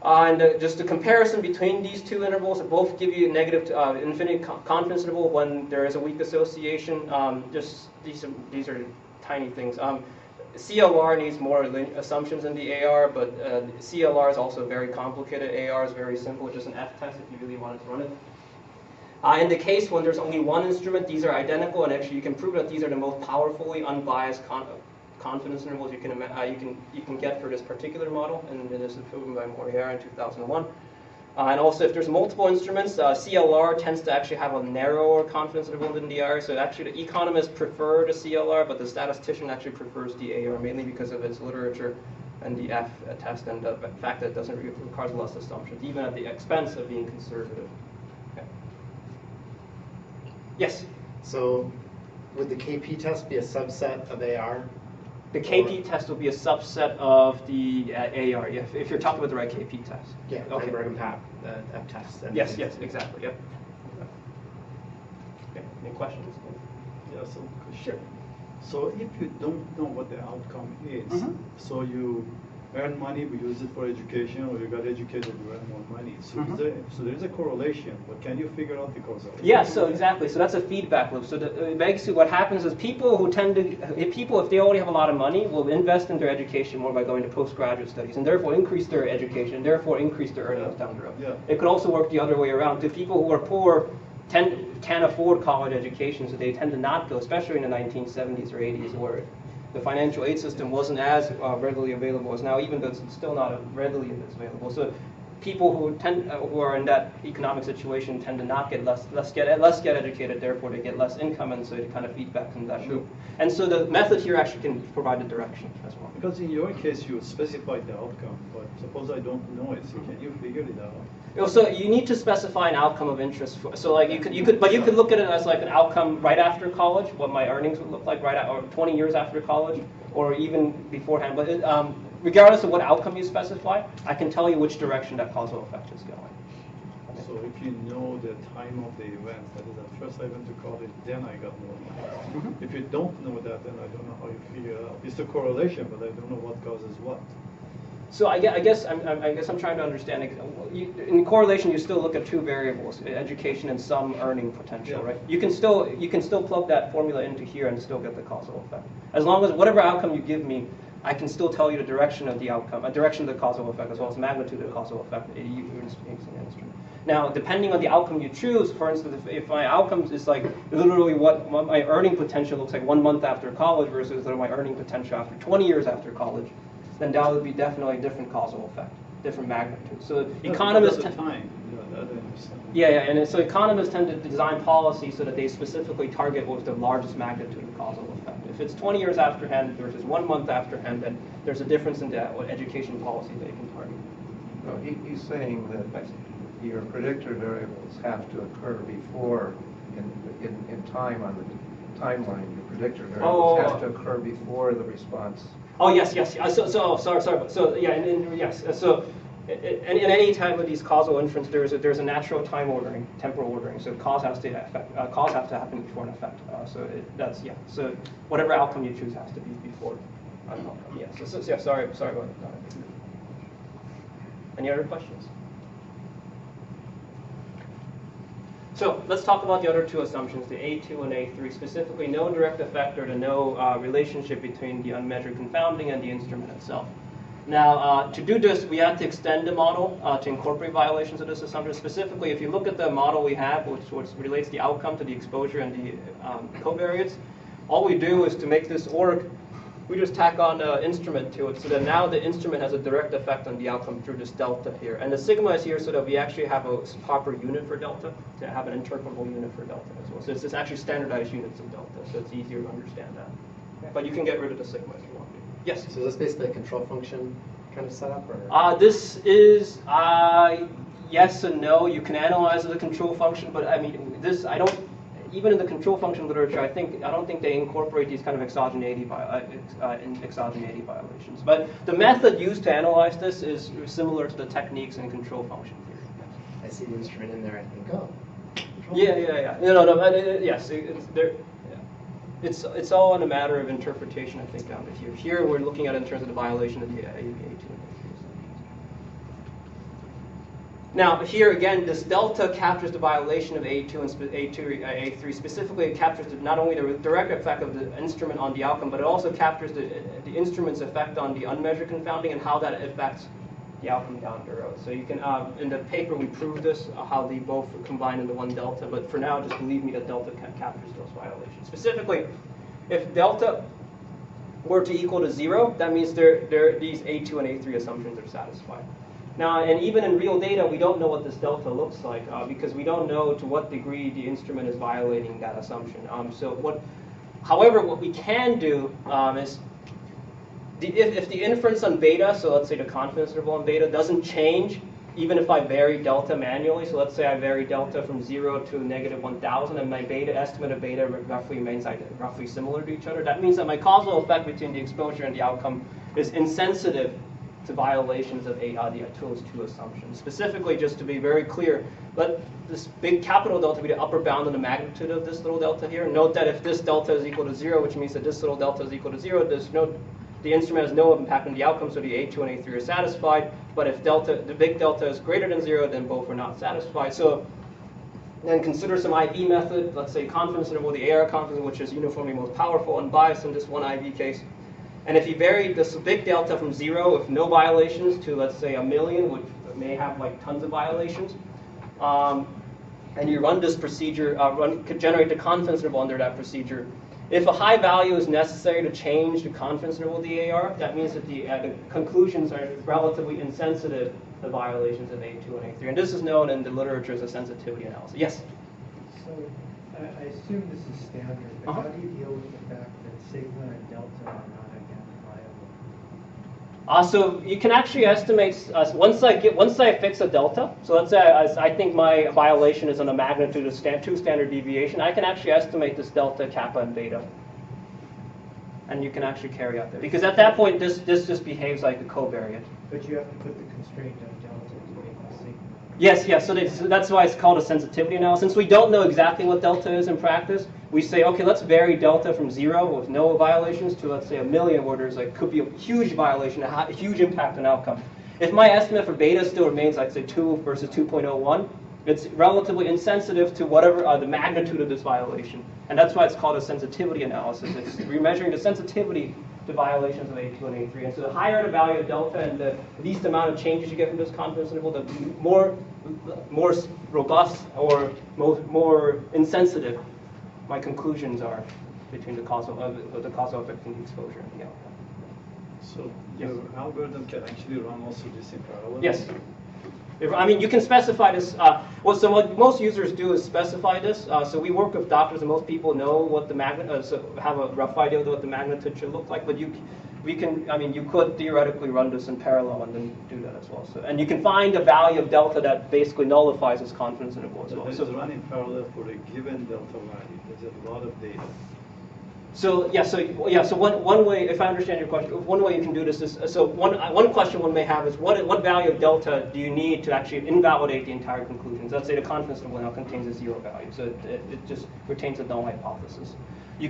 And just a comparison between these two intervals, both give you a negative infinity confidence interval when there is a weak association. These are tiny things. CLR needs more assumptions in the AR, but CLR is also very complicated. AR is very simple, just an F test if you really wanted to run it. In the case when there's only one instrument, these are identical, and actually you can prove that these are the most powerfully unbiased confidence intervals you can get for this particular model, and this is proven by Moreira in 2001. And also, if there's multiple instruments, CLR tends to actually have a narrower confidence interval than the AR. So actually, the economists prefer the CLR, but the statistician actually prefers the AR, mainly because of its literature and the F test and the fact that it requires less assumptions, even at the expense of being conservative. Okay. Yes? So would the KP test be a subset of AR? The KP test will be a subset of the AR, if you're talking about the right KP test. Yeah, okay. Rmarkdown PAP, F test. Yes, exactly, yep. Okay, any questions? Yeah, so Sure. So if you don't know what the outcome is, so you earn money, we use it for education, or you got educated, you earn more money. So, so there is a correlation, but can you figure out the causality? Yeah, so exactly. So that's a feedback loop. So basically what happens is people who if they already have a lot of money, will invest in their education more by going to postgraduate studies, and therefore increase their education, and therefore increase their earnings down the road. Yeah. It could also work the other way around. To people who are poor, can't afford college education, so they tend to not go, especially in the 1970s or 80s, where the financial aid system wasn't as readily available as now, even though it's still not readily available. So people who are in that economic situation tend to not get less get educated, therefore they get less income, and so it kind of feeds back in that loop. And so the method here actually can provide a direction as well. Because in your case, you specified the outcome, but suppose I don't know it, so can you figure it out? So you need to specify an outcome of interest. So like you could look at it as like an outcome right after college, what my earnings would look like or 20 years after college, or even beforehand. But regardless of what outcome you specify, I can tell you which direction that causal effect is going. So if you know the time of the event, that is at first I went to college, then I got more money. If you don't know that, then I don't know how you figure it out. It's a correlation, but I don't know what causes what. So I guess I'm trying to understand. In correlation, you still look at two variables: education and some earning potential, right? You can still plug that formula into here and still get the causal effect. As long as whatever outcome you give me, I can still tell you the direction of the outcome, a direction of the causal effect, as well as magnitude of the causal effect using the instrument. Now, depending on the outcome you choose, for instance, if my outcomes is like literally what my earning potential looks like 1 month after college versus my earning potential after 20 years after college, then that would be definitely a different causal effect, different magnitude. So economists so economists tend to design policy so that they specifically target what's the largest magnitude of causal effect. If it's 20 years afterhand versus 1 month afterhand, then there's a difference in that what education policy they can target. No, he's saying that your predictor variables have to occur before, in time on the timeline, your predictor variables have to occur before the response. Oh yes. Sorry. So yeah, yes. So in any time of these causal inference, there's a natural time ordering, temporal ordering. So cause has to happen before an effect. So whatever outcome you choose has to be before an outcome. Yeah. Sorry about that. Any other questions? So let's talk about the other two assumptions, the A2 and A3, specifically no direct effect or the no relationship between the unmeasured confounding and the instrument itself. Now, to do this, we have to extend the model to incorporate violations of this assumption. Specifically, if you look at the model we have, which relates the outcome to the exposure and the covariates, all we do is to make this work, we just tack on an instrument to it so that now the instrument has a direct effect on the outcome through this delta here. And the sigma is here so that we actually have a proper unit for delta, to have an interpretable unit for delta as well. So it's actually standardized units of delta, so it's easier to understand that. Okay. But you can get rid of the sigma if you want to. Yes? So is this basically a control function kind of setup? Or? This is yes and no. You can analyze it as a control function, but I mean, even in the control function literature, I don't think they incorporate these kind of exogeneity violations. But the method used to analyze this is similar to the techniques in control function theory. I see the instrument in there. I think, oh. Yeah. No. Yes, it's all in a matter of interpretation. I think down to here. Here we're looking at it in terms of the violation of the A2. Now, here again, this delta captures the violation of A2 and A3. Specifically, it captures not only the direct effect of the instrument on the outcome, but it also captures the instrument's effect on the unmeasured confounding and how that affects the outcome down the road. So you can, in the paper, we prove this, how they both combine into one delta. But for now, just believe me that delta captures those violations. Specifically, if delta were to equal to 0, that means these A2 and A3 assumptions are satisfied. Now, and even in real data, we don't know what this delta looks like because we don't know to what degree the instrument is violating that assumption. However, what we can do is, if the inference on beta, so let's say the confidence interval on beta, doesn't change, even if I vary delta manually, so let's say I vary delta from 0 to -1000, and my beta estimate of beta roughly remains roughly similar to each other, that means that my causal effect between the exposure and the outcome is insensitive to violations of the those two assumptions. Specifically, just to be very clear, let this big capital delta be the upper bound of the magnitude of this little delta here. Note that if this delta is equal to 0, which means that this little delta is equal to 0, the instrument has no impact on the outcome, so the A2 and A3 are satisfied. But if the big delta is greater than 0, then both are not satisfied. So then consider some IV method, let's say confidence interval, the AR confidence, which is uniformly most powerful and biased in this one IV case. And if you vary this big delta from 0 with no violations to, let's say, 1 million, which may have like tons of violations, and you run this procedure, could generate the confidence interval under that procedure. If a high value is necessary to change the confidence interval of the AR, that means that the conclusions are relatively insensitive to violations of A2 and A3. And this is known in the literature as a sensitivity analysis. Yes? So I assume this is standard, but how do you deal with the fact that sigma and delta are not identifiable? So you can actually estimate, once I fix a delta, so let's say I think my violation is on a magnitude of 2 standard deviation, I can actually estimate this delta, kappa, and beta. And you can actually carry out there. Because at that point, this just behaves like a covariate. But you have to put the constraint on delta to make the sigma. Yes, so that's why it's called a sensitivity analysis. Since we don't know exactly what delta is in practice, we say, okay, let's vary delta from 0 with no violations to, let's say, 1,000,000, where there's could be a huge violation, a huge impact on outcome. If my estimate for beta still remains, like, say, 2 versus 2.01, it's relatively insensitive to whatever the magnitude of this violation. And that's why it's called a sensitivity analysis. It's remeasuring the sensitivity to violations of A2 and A3. And so the higher the value of delta and the least amount of changes you get from this confidence interval, the more robust or more insensitive my conclusions are between the causal effect and the exposure and the outcome. So your algorithm can actually run also this in parallel? Yes. I mean, you can specify this. So what most users do is specify this. So we work with doctors, and most people know what the so have a rough idea of what the magnitude should look like. But you could theoretically run this in parallel and then do that as well. So, and you can find a value of delta that basically nullifies this confidence interval as well. So run in parallel for a given delta value. There's a lot of data. So one way, if I understand your question, one way you can do this is, so one question one may have is what value of delta do you need to actually invalidate the entire conclusion? So let's say the confidence interval now contains a 0 value, so it just retains a null hypothesis. We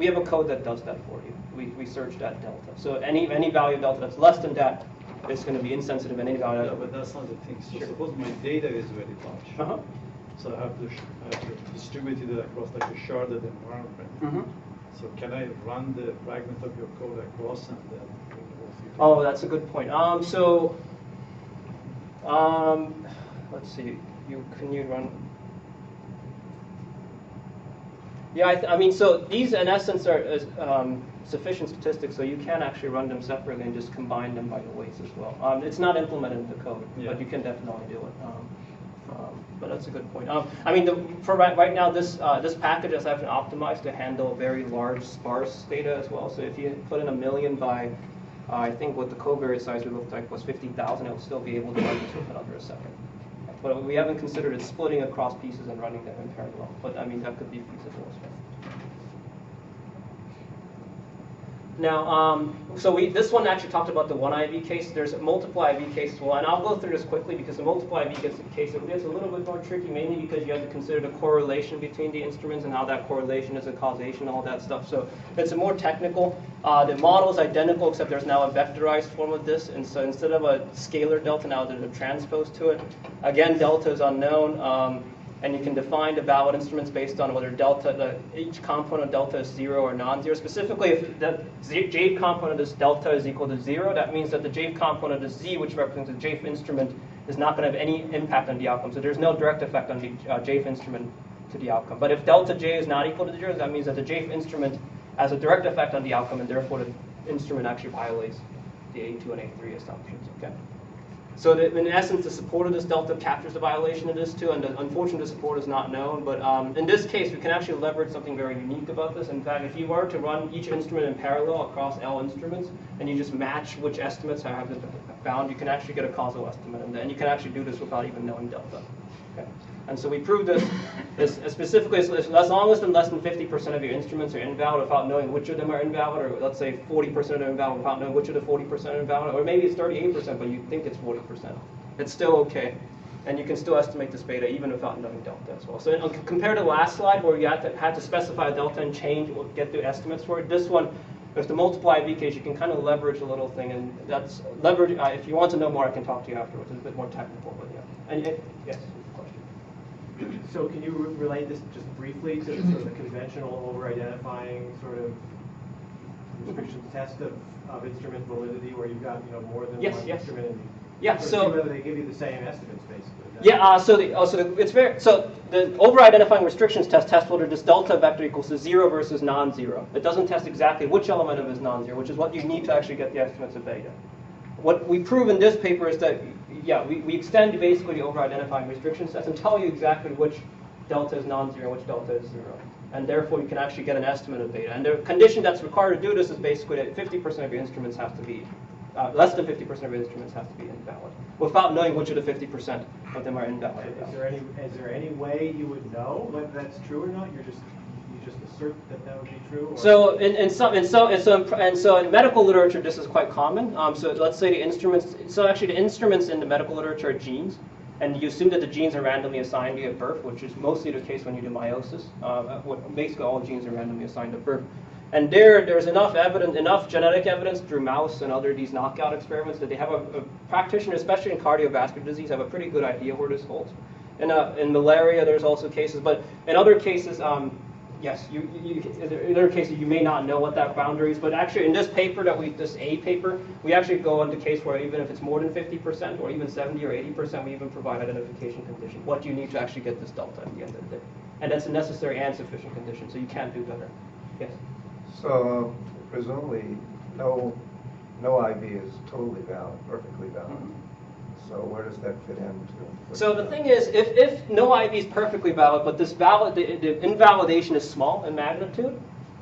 have a code that does that for you. We search that delta. So any value of delta that's less than that is going to be insensitive in any value. Yeah, but that's not the thing. So Sure. suppose my data is very large. Uh-huh. So I have to distribute it across like a sharded environment. Mm-hmm. So can I run the fragment of your code across and then bring the whole thing? Oh, that's a good point. Let's see. Can you run? Yeah, I mean, so these in essence are sufficient statistics, so you can actually run them separately and just combine them by the weights as well. It's not implemented in the code, but you can definitely do it. But that's a good point. I mean, for right now, this package has been optimized to handle very large, sparse data as well. So if you put in 1,000,000 by, I think what the covariate size would look like was 50,000, it would still be able to run this within under a second. But we haven't considered it splitting across pieces and running them in parallel. But I mean, that could be feasible as well. Now, this one actually talked about the one IV case. There's multiple IV cases as well, and I'll go through this quickly because the multiple IV case it gets a little bit more tricky, mainly because you have to consider the correlation between the instruments and how that correlation is a causation, all that stuff. So it's a more technical. The model is identical, except there's now a vectorized form of this, and so instead of a scalar delta, now there's a transpose to it. Again, delta is unknown. And you can define the valid instruments based on whether each component of delta is 0 or non-zero. Specifically, if the jth component of this delta is equal to 0, that means that the jth component of z, which represents the jth instrument, is not going to have any impact on the outcome. So there's no direct effect on the jth instrument to the outcome. But if delta j is not equal to 0, that means that the jth instrument has a direct effect on the outcome, and therefore the instrument actually violates the A2 and A3 assumptions. Okay. So in essence, the support of this delta captures the violation of this too, and unfortunately the support is not known. But in this case, we can actually leverage something very unique about this. In fact, if you were to run each instrument in parallel across L instruments, and you just match which estimates have been found, you can actually get a causal estimate. And you can actually do this without even knowing delta. Okay. And so we proved this specifically, as long as less than 50% of your instruments are invalid without knowing which of them are invalid, or let's say 40% of them are invalid without knowing which of the 40% are invalid, or maybe it's 38%, but you think it's 40%. It's still okay. And you can still estimate this beta even without knowing delta as well. So compared to the last slide where you had to specify a delta and change or get the estimates for it, this one, with the multiple IV case, you can kind of leverage a little thing, and that's leverage. If you want to know more, I can talk to you afterwards. It's a bit more technical, but yeah. And yes. So can you relate this just briefly to sort of the conventional over-identifying sort of restriction test of instrument validity, where you've got more than one instrument? Yeah, To see so whether they give you the same estimates, basically. yeah, the over-identifying restrictions test whether this delta vector equals to 0 versus non-zero. It doesn't test exactly which element of it is non-zero, which is what you need to actually get the estimates of beta. What we prove in this paper is that, yeah, we extend basically the over-identifying restrictions test and tell you exactly which delta is non-zero and which delta is 0. And therefore, you can actually get an estimate of beta. And the condition that's required to do this is basically that 50% of your instruments have to be less than 50% of your instruments have to be invalid, without knowing which of the 50% of them are invalid. Is there any way you would know whether that's true or not? You just assert that would be true? Or? So in medical literature, this is quite common. So let's say the instruments. So actually, the instruments in the medical literature are genes, and you assume that the genes are randomly assigned to you at birth, which is mostly the case when you do meiosis. Basically, all genes are randomly assigned at birth. And there's enough evidence, enough genetic evidence through mouse and other these knockout experiments that they have a practitioner, especially in cardiovascular disease, have a pretty good idea where this holds. In malaria, there's also cases, but in other cases, yes, in other cases you may not know what that boundary is. But actually, in this paper this A paper, we actually go into case where even if it's more than 50% or even 70 or 80%, we even provide identification condition. What do you need to actually get this delta at the end of the day? And that's a necessary and sufficient condition, so you can't do better. Yes. So presumably, no IV is totally valid, perfectly valid. Mm-hmm. So where does that fit into? So the thing is, if no IV is perfectly valid, but the invalidation is small in magnitude,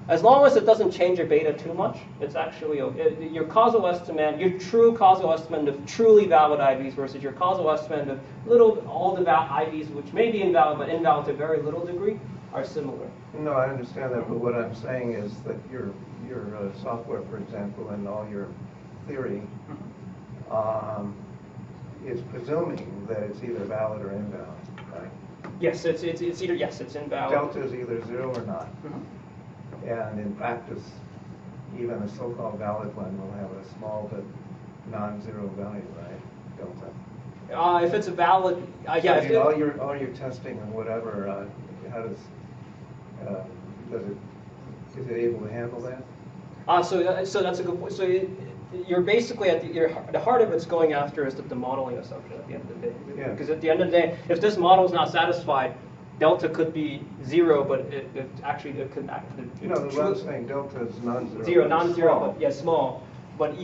as long as it doesn't change your beta too much, it's actually okay. Your causal estimate, your true causal estimate of truly valid IVs versus your causal estimate of all the IVs which may be invalid but invalid to a very little degree are similar. No, I understand that, but what I'm saying is that your software, for example, and all your theory is presuming that it's either valid or invalid, right? Yes, it's either it's invalid. Delta is either 0 or not. Mm-hmm. And in practice, even a so-called valid one will have a small but non-zero value, right? Delta. If it's a valid, yeah. So all your testing and whatever, how does is it able to handle that? So that's a good point. So you're basically at the heart of it's going after is the modeling assumption at the end of the day. Yeah. Because at the end of the day, if this model is not satisfied, delta could be 0, but it could actually. No, what I'm saying, delta is non-zero. Zero, non-zero, but small. But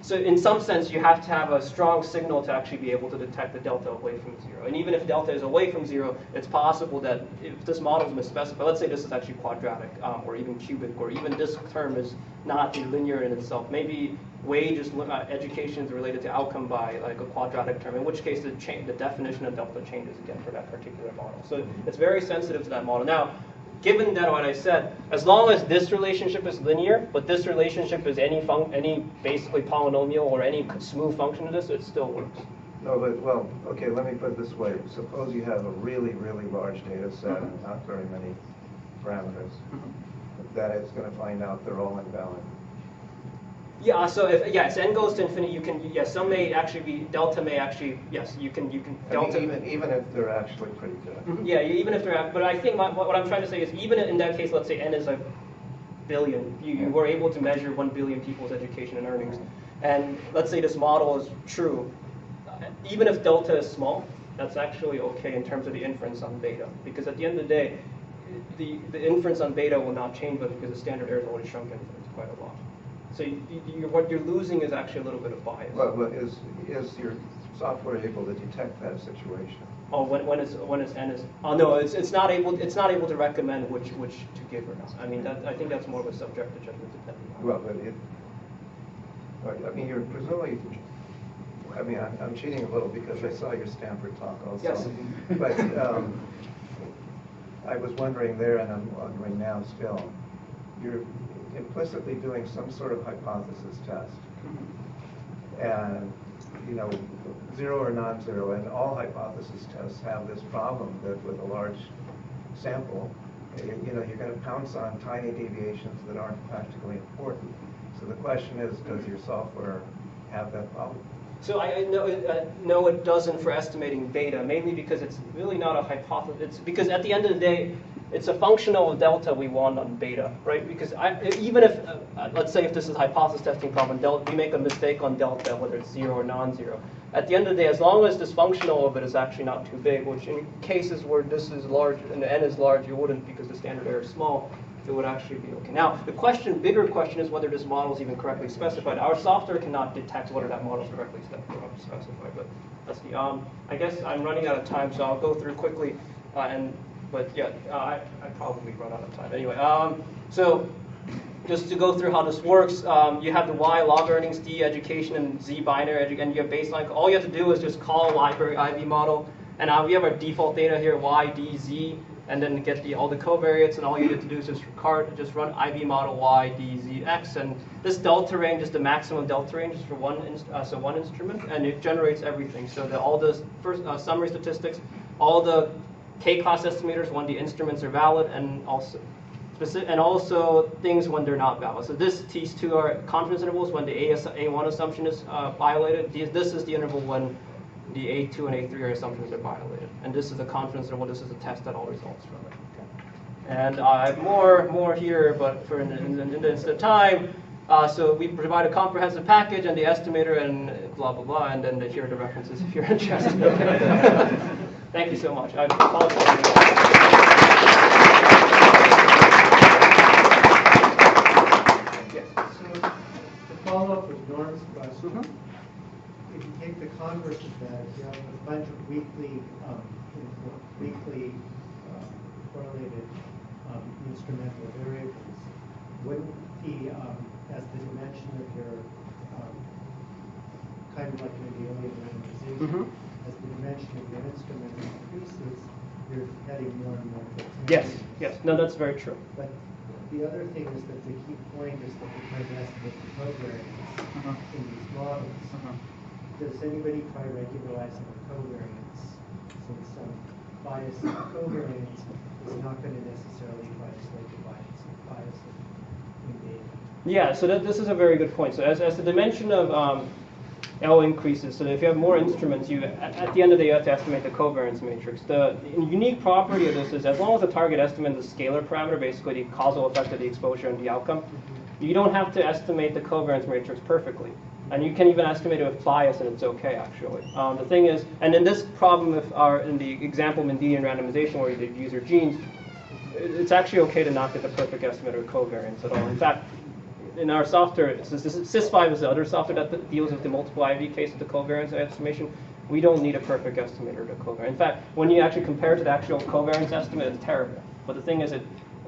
so in some sense, you have to have a strong signal to actually be able to detect the delta away from 0. And even if delta is away from 0, it's possible that if this model is misspecified, let's say this is actually quadratic or even cubic, or even this term is not linear in itself. Maybe wage education is related to outcome by like a quadratic term, in which case the definition of delta changes again for that particular model. So it's very sensitive to that model. Now, given that what I said, as long as this relationship is linear, but this relationship is any basically polynomial or any smooth function of this, it still works. No, but well, okay. Let me put it this way: suppose you have a really, really large data set and not very many parameters. That it's going to find out they're all invalid. Yeah. So if as n goes to infinity, you can some may actually be delta may actually you can delta even if they're actually pretty good. Mm-hmm. Yeah, even if they're. But I think what I'm trying to say is even in that case, let's say n is a billion, you were able to measure 1 billion people's education and earnings, and let's say this model is true, even if delta is small, that's actually okay in terms of the inference on beta, because at the end of the day, the inference on beta will not change, but because the standard error is already shrunken quite a lot. So what you're losing is actually a little bit of bias. But is your software able to detect that situation? Oh, when it's n is no, it's not able to recommend which to give or not. I mean I think that's more of a subjective judgment depending on. Well, but I mean you're presumably. I mean I'm cheating a little because I saw your Stanford talk also. Yes. But I was wondering there, and I'm wondering now still. You're implicitly doing some sort of hypothesis test, and 0 or non-zero, and all hypothesis tests have this problem that with a large sample, you're going to pounce on tiny deviations that aren't practically important. So the question is, does your software have that problem? So I know, no, it doesn't for estimating beta, mainly because it's really not a hypothesis. It's because at the end of the day, it's a functional delta we want on beta, right? Because even if, let's say if this is a hypothesis testing problem, we make a mistake on delta, whether it's 0 or non-zero. At the end of the day, as long as this functional of it is actually not too big, which in cases where this is large and the n is large, you wouldn't because the standard error is small, it would actually be okay. Now, the bigger question is whether this model is even correctly specified. Our software cannot detect whether that model is correctly specified, but that's the, I guess I'm running out of time, so I'll go through quickly, but yeah, I probably run out of time. Anyway, so just to go through how this works, you have the Y log earnings, D education, and Z binary, and you have baseline. All you have to do is just call library ivmodel, and we have our default data here, Y, D, Z, and then get all the covariates, and all you need to do is just run ivmodel Y, D, Z, X, and this delta range is the maximum delta range for one instrument, and it generates everything. So all the first summary statistics, all the K-class estimators when the instruments are valid, and also things when they're not valid. So these two are confidence intervals when the A1 assumption is violated. This is the interval when the A2 and A3 assumptions are violated. And this is the confidence interval. This is a test that all results from it. Okay. And I have more here, but for in the interest of time, so we provide a comprehensive package and the estimator and blah, blah, blah, and then here are the references if you're interested. Thank you so much. I apologize. So to follow up with Norm's question, if you take the converse of that, if you have a bunch of weakly correlated instrumental variables, wouldn't as the dimension of your kind of like maybe Euler randomization, as the dimension of your instrument increases, you're heading more and more towards Yes. No, that's very true. But the other thing is that the key point is that we're trying to estimate the covariance in these models. Does anybody try regularizing the covariance? Since some bias in the covariance is not going to necessarily translate to bias in data. Yeah, so this is a very good point. So as the dimension of L increases, so if you have more instruments, at the end of the day, you have to estimate the covariance matrix. The unique property of this is as long as the target estimate is a scalar parameter, basically the causal effect of the exposure and the outcome, you don't have to estimate the covariance matrix perfectly. And you can even estimate it with bias, and it's okay, actually. The thing is, and in this problem, in the example Mendelian randomization where you did user genes, it's actually okay to not get the perfect estimate of covariance at all. In fact, in our software, Sys5 is the other software that deals with the multiple IV case of the covariance estimation. We don't need a perfect estimator of the covariance. In fact, when you actually compare to the actual covariance estimate, it's terrible. But the thing is,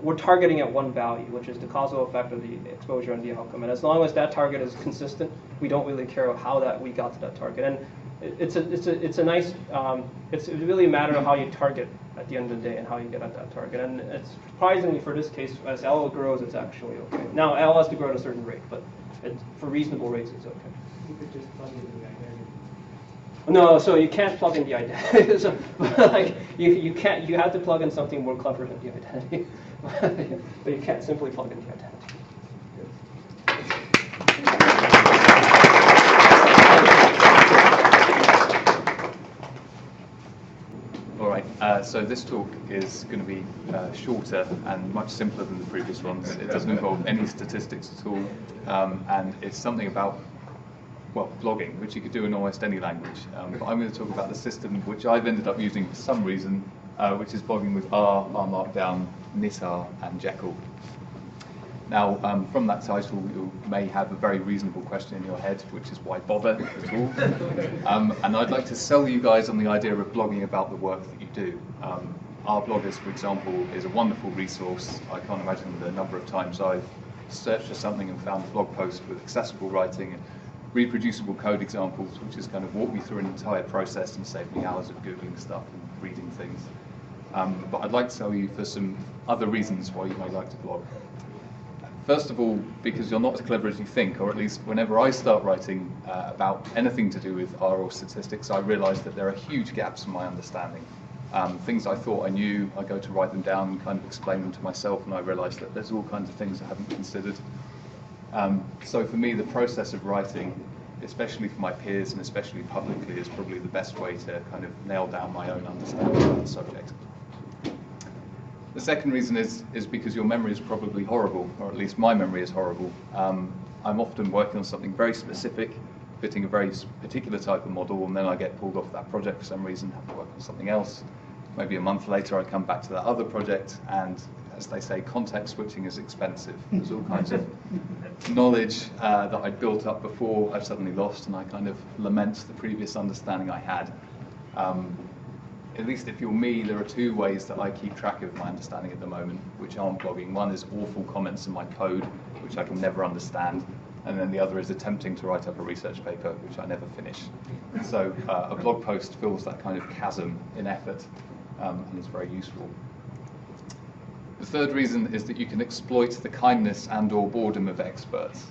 we're targeting at one value, which is the causal effect of the exposure and the outcome. And as long as that target is consistent, we don't really care how we got to that target. And it's a nice, it's really a matter of how you target at the end of the day and how you get at that target. And it's surprisingly for this case, as L grows, it's actually okay. Now L has to grow at a certain rate, but for reasonable rates, it's okay. You could just plug in the identity. No, so you can't plug in the identity. So, like, you can't. You have to plug in something more clever than the identity. But you can't simply plug in the identity. All right, so this talk is going to be shorter and much simpler than the previous ones. It doesn't involve any statistics at all, and it's something about, well, blogging, which you could do in almost any language. But I'm going to talk about the system which I've ended up using for some reason, which is blogging with R, Rmarkdown, useR, and Jekyll. Now, from that title, you may have a very reasonable question in your head, which is why bother at all? And I'd like to sell you guys on the idea of blogging about the work that you do. R bloggers, for example, is a wonderful resource. I can't imagine the number of times I've searched for something and found a blog post with accessible writing and reproducible code examples, which has kind of walked me through an entire process and saved me hours of Googling stuff and reading things. But I'd like to tell you for some other reasons why you may like to blog. First of all, because you're not as clever as you think, or at least whenever I start writing about anything to do with R or statistics, I realise that there are huge gaps in my understanding. Things I thought I knew, I go to write them down and kind of explain them to myself, and I realise that there's all kinds of things I haven't considered. So for me, the process of writing especially for my peers and especially publicly, is probably the best way to kind of nail down my own understanding of the subject. The second reason is because your memory is probably horrible, or at least my memory is horrible. I'm often working on something very specific, fitting a very particular type of model, and then I get pulled off that project for some reason, have to work on something else. Maybe a month later I come back to that other project, and as they say, context switching is expensive. There's all kinds of knowledge that I'd built up before I've suddenly lost, and I kind of lament the previous understanding I had. At least if you're me, there are two ways that I keep track of my understanding at the moment, which aren't blogging. One is awful comments in my code, which I can never understand, and then the other is attempting to write up a research paper, which I never finish. So a blog post fills that kind of chasm in effort, and is very useful. The third reason is that you can exploit the kindness and/or boredom of experts.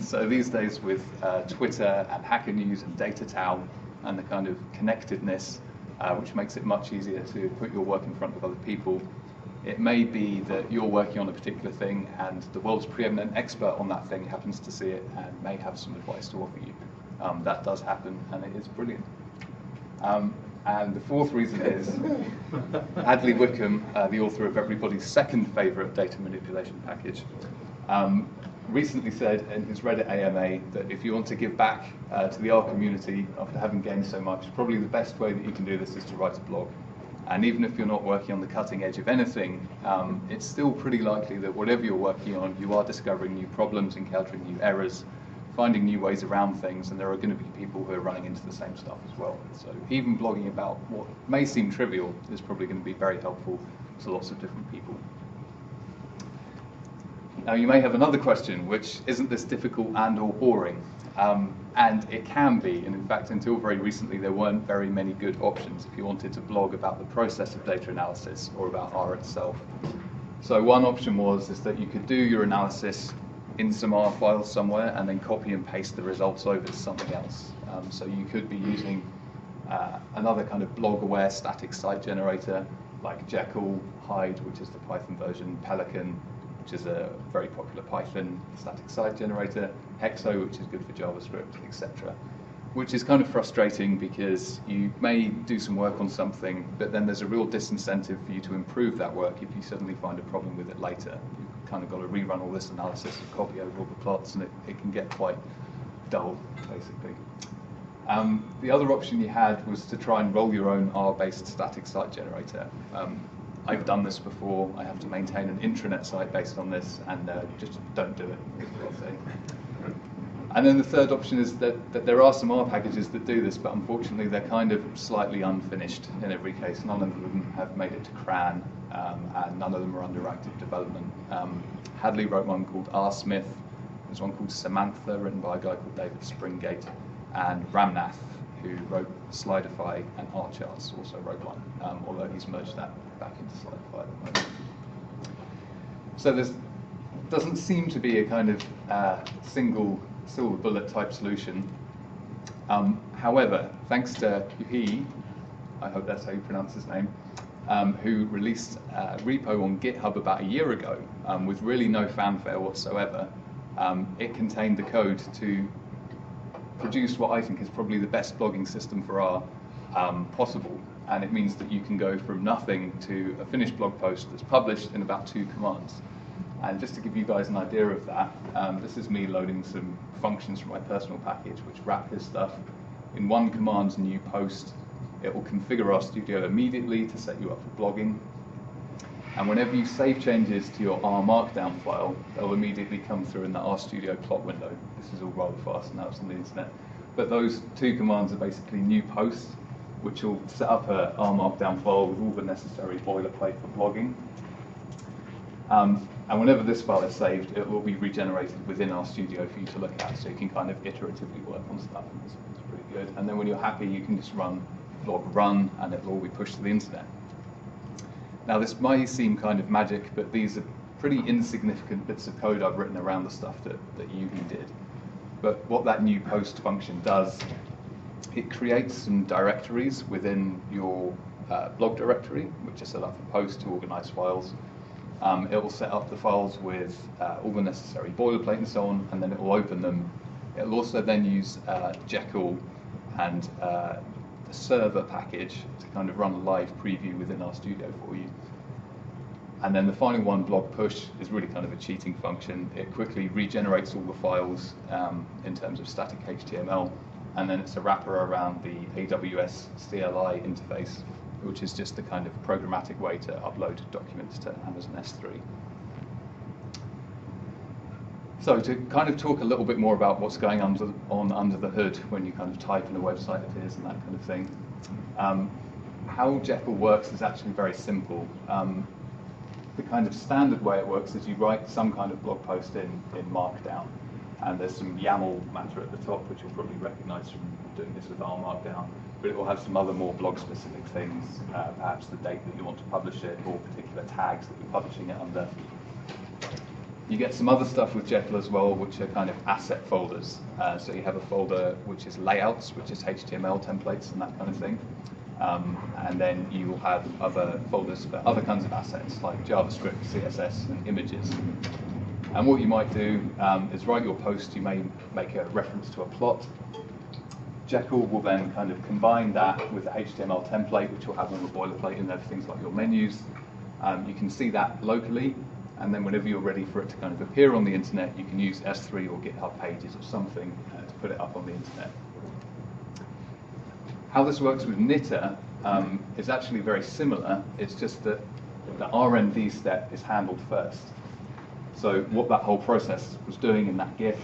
So these days with Twitter and Hacker News and DataTow and the kind of connectedness, which makes it much easier to put your work in front of other people, it may be that you're working on a particular thing and the world's preeminent expert on that thing happens to see it and may have some advice to offer you. That does happen, and it is brilliant. And the fourth reason is Adley Wickham, the author of everybody's second favourite data manipulation package, recently said in his Reddit AMA that if you want to give back to the R community after having gained so much, probably the best way that you can do this is to write a blog. And even if you're not working on the cutting edge of anything, it's still pretty likely that whatever you're working on, you are discovering new problems, encountering new errors, finding new ways around things, and there are going to be people who are running into the same stuff as well. So even blogging about what may seem trivial is probably going to be very helpful to lots of different people. Now you may have another question, which isn't this difficult and/or boring? And it can be, and in fact until very recently there weren't very many good options if you wanted to blog about the process of data analysis or about R itself. So one option is that you could do your analysis in some R file somewhere and then copy and paste the results over to something else. So you could be using another kind of blog-aware static site generator like Jekyll, Hyde, which is the Python version, Pelican, which is a very popular Python static site generator, Hexo, which is good for JavaScript, etc. Which is kind of frustrating because you may do some work on something, but then there's a real disincentive for you to improve that work if you suddenly find a problem with it later. You've kind of got to rerun all this analysis and copy over all the plots, and it can get quite dull, basically. The other option you had was to try and roll your own R-based static site generator. I've done this before. I have to maintain an intranet site based on this, and just don't do it, is what I'll say. And then the third option is that there are some R packages that do this, but unfortunately they're kind of slightly unfinished in every case. None of them have made it to CRAN, and none of them are under active development. Hadley wrote one called RSmith. There's one called Samantha, written by a guy called David Springate, and Ramnath, who wrote Slidify and R-Charts, also wrote one, although he's merged that back into Slidify at the moment. So there doesn't seem to be a kind of single silver bullet type solution. However, thanks to Yuhi, I hope that's how you pronounce his name, who released a repo on GitHub about a year ago with really no fanfare whatsoever, it contained the code to produce what I think is probably the best blogging system for R possible. And it means that you can go from nothing to a finished blog post that's published in about 2 commands. And just to give you guys an idea of that, this is me loading some functions from my personal package which wrap this stuff in 1 command new post. It will configure RStudio immediately to set you up for blogging. And whenever you save changes to your Rmarkdown file, they'll immediately come through in the RStudio plot window. This is all rather fast now, it's on the internet. But those 2 commands are basically new posts, which will set up a Rmarkdown file with all the necessary boilerplate for blogging. And whenever this file is saved, it will be regenerated within RStudio for you to look at, so you can kind of iteratively work on stuff. It's pretty good. And then when you're happy, you can just run blog run, and it'll all be pushed to the internet. Now this might seem kind of magic, but these are pretty insignificant bits of code I've written around the stuff that Yuhi did. But what that new post function does, it creates some directories within your blog directory, which is set up for posts to organize files. It will set up the files with all the necessary boilerplate and so on, and then it will open them It'll also then use Jekyll and the server package to kind of run a live preview within RStudio for you. And then the final one, blog push, is really kind of a cheating function. It quickly regenerates all the files in terms of static HTML, and then it's a wrapper around the AWS CLI interface, which is just the kind of programmatic way to upload documents to Amazon S3. So to kind of talk a little bit more about what's going on under the hood when you kind of type in a website appears and that kind of thing. How Jekyll works is actually very simple. The kind of standard way it works is you write some kind of blog post in Markdown, and there's some YAML matter at the top, which you'll probably recognize from doing this with Rmarkdown, but it will have some other more blog-specific things, perhaps the date that you want to publish it, or particular tags that you're publishing it under. You get some other stuff with Jekyll as well, which are kind of asset folders. So you have a folder which is layouts, which is HTML templates and that kind of thing. And then you will have other folders for other kinds of assets like JavaScript, CSS, and images. And what you might do is write your post. You may make a reference to a plot. Jekyll will then kind of combine that with the HTML template, which will have all the boilerplate in there for things like your menus. You can see that locally, and then whenever you're ready for it to kind of appear on the internet, you can use S3 or GitHub Pages or something to put it up on the internet. How this works with Knitr is actually very similar. It's just that the RND step is handled first. So what that whole process was doing in that GIF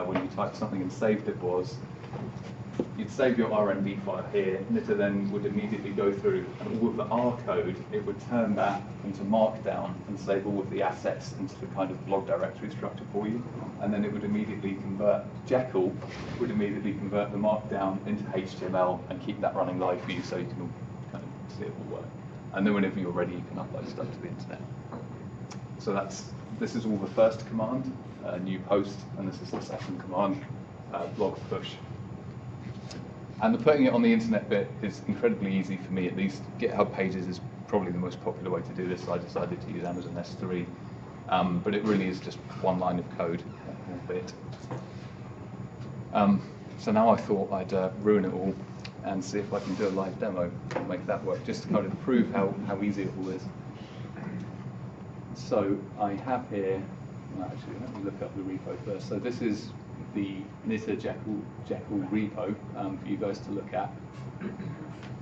when you typed something and saved it was, you'd save your RND file here. Knitr then would immediately go through and all of the R code, it would turn that into Markdown and save all of the assets into the kind of blog directory structure for you. And then it would immediately convert, Jekyll would immediately convert the Markdown into HTML and keep that running live for you so you can all kind of see it all work. And then whenever you're ready, you can upload stuff to the internet. So this is all the first command, new post, and this is the second command, blog push. And the putting it on the internet bit is incredibly easy for me, at least. GitHub Pages is probably the most popular way to do this. I decided to use Amazon S3, but it really is just one line of code, one bit. So now I thought I'd ruin it all and see if I can do a live demo and make that work, just to kind of prove how easy it all is. So I have here, well, actually, let me look up the repo first. So this is the Knitr Jekyll repo for you guys to look at.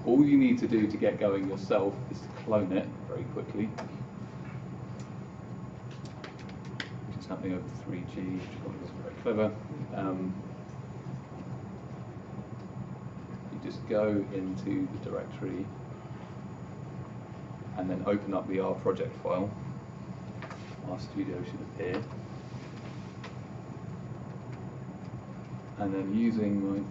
All you need to do to get going yourself is to clone it very quickly. Which is something over 3G, which probably wasn't very clever. You just go into the directory and then open up the R project file. RStudio should appear. And then using my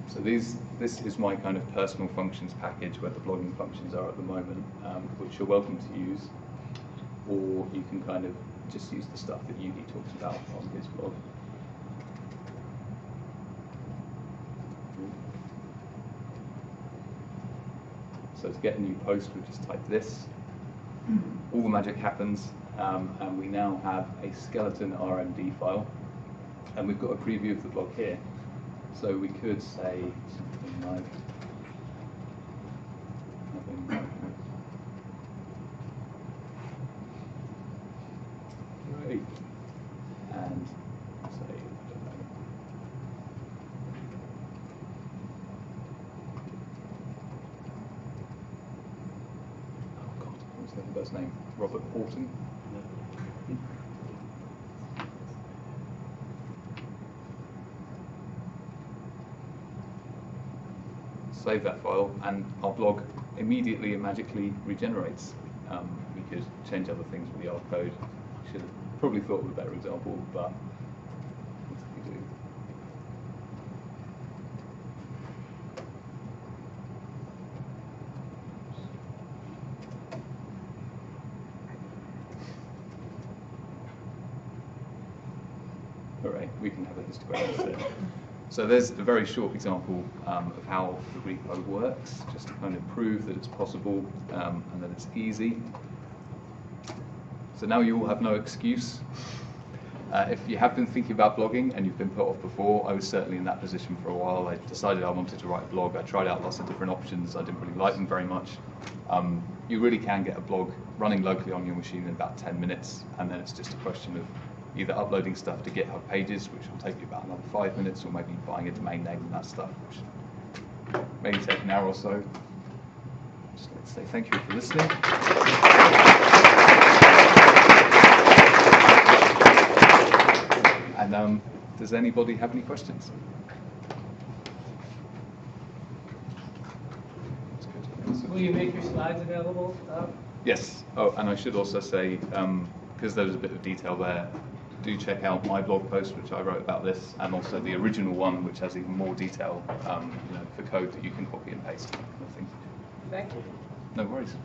so this is my kind of personal functions package where the blogging functions are at the moment, which you're welcome to use, or you can kind of just use the stuff that Yugi talks about on his blog. So to get a new post, we just type this. All the magic happens, and we now have a skeleton RMD file, and we've got a preview of the blog here. So we could say something like, great, and say, I don't know, oh God, what's the other guy's name? Robert Horton. Save that file, and our blog immediately and magically regenerates. We could change other things with the R code. Should have probably thought of a better example, but what do we do? All right, we can have a histogram instead. So there's a very short example of how the repo works, just to kind of prove that it's possible and that it's easy. So now you all have no excuse. If you have been thinking about blogging and you've been put off before, I was certainly in that position for a while. I decided I wanted to write a blog. I tried out lots of different options. I didn't really like them very much. You really can get a blog running locally on your machine in about 10 minutes, and then it's just a question of either uploading stuff to GitHub Pages, which will take you about another 5 minutes, or maybe buying a domain name and that stuff, which maybe take an hour or so. Just like to say thank you for listening. And does anybody have any questions? Will you make your slides available? Yes. Oh, and I should also say, because there's a bit of detail there, do check out my blog post, which I wrote about this, and also the original one, which has even more detail, for code that you can copy and paste. Kind of thing. Thank you. No worries.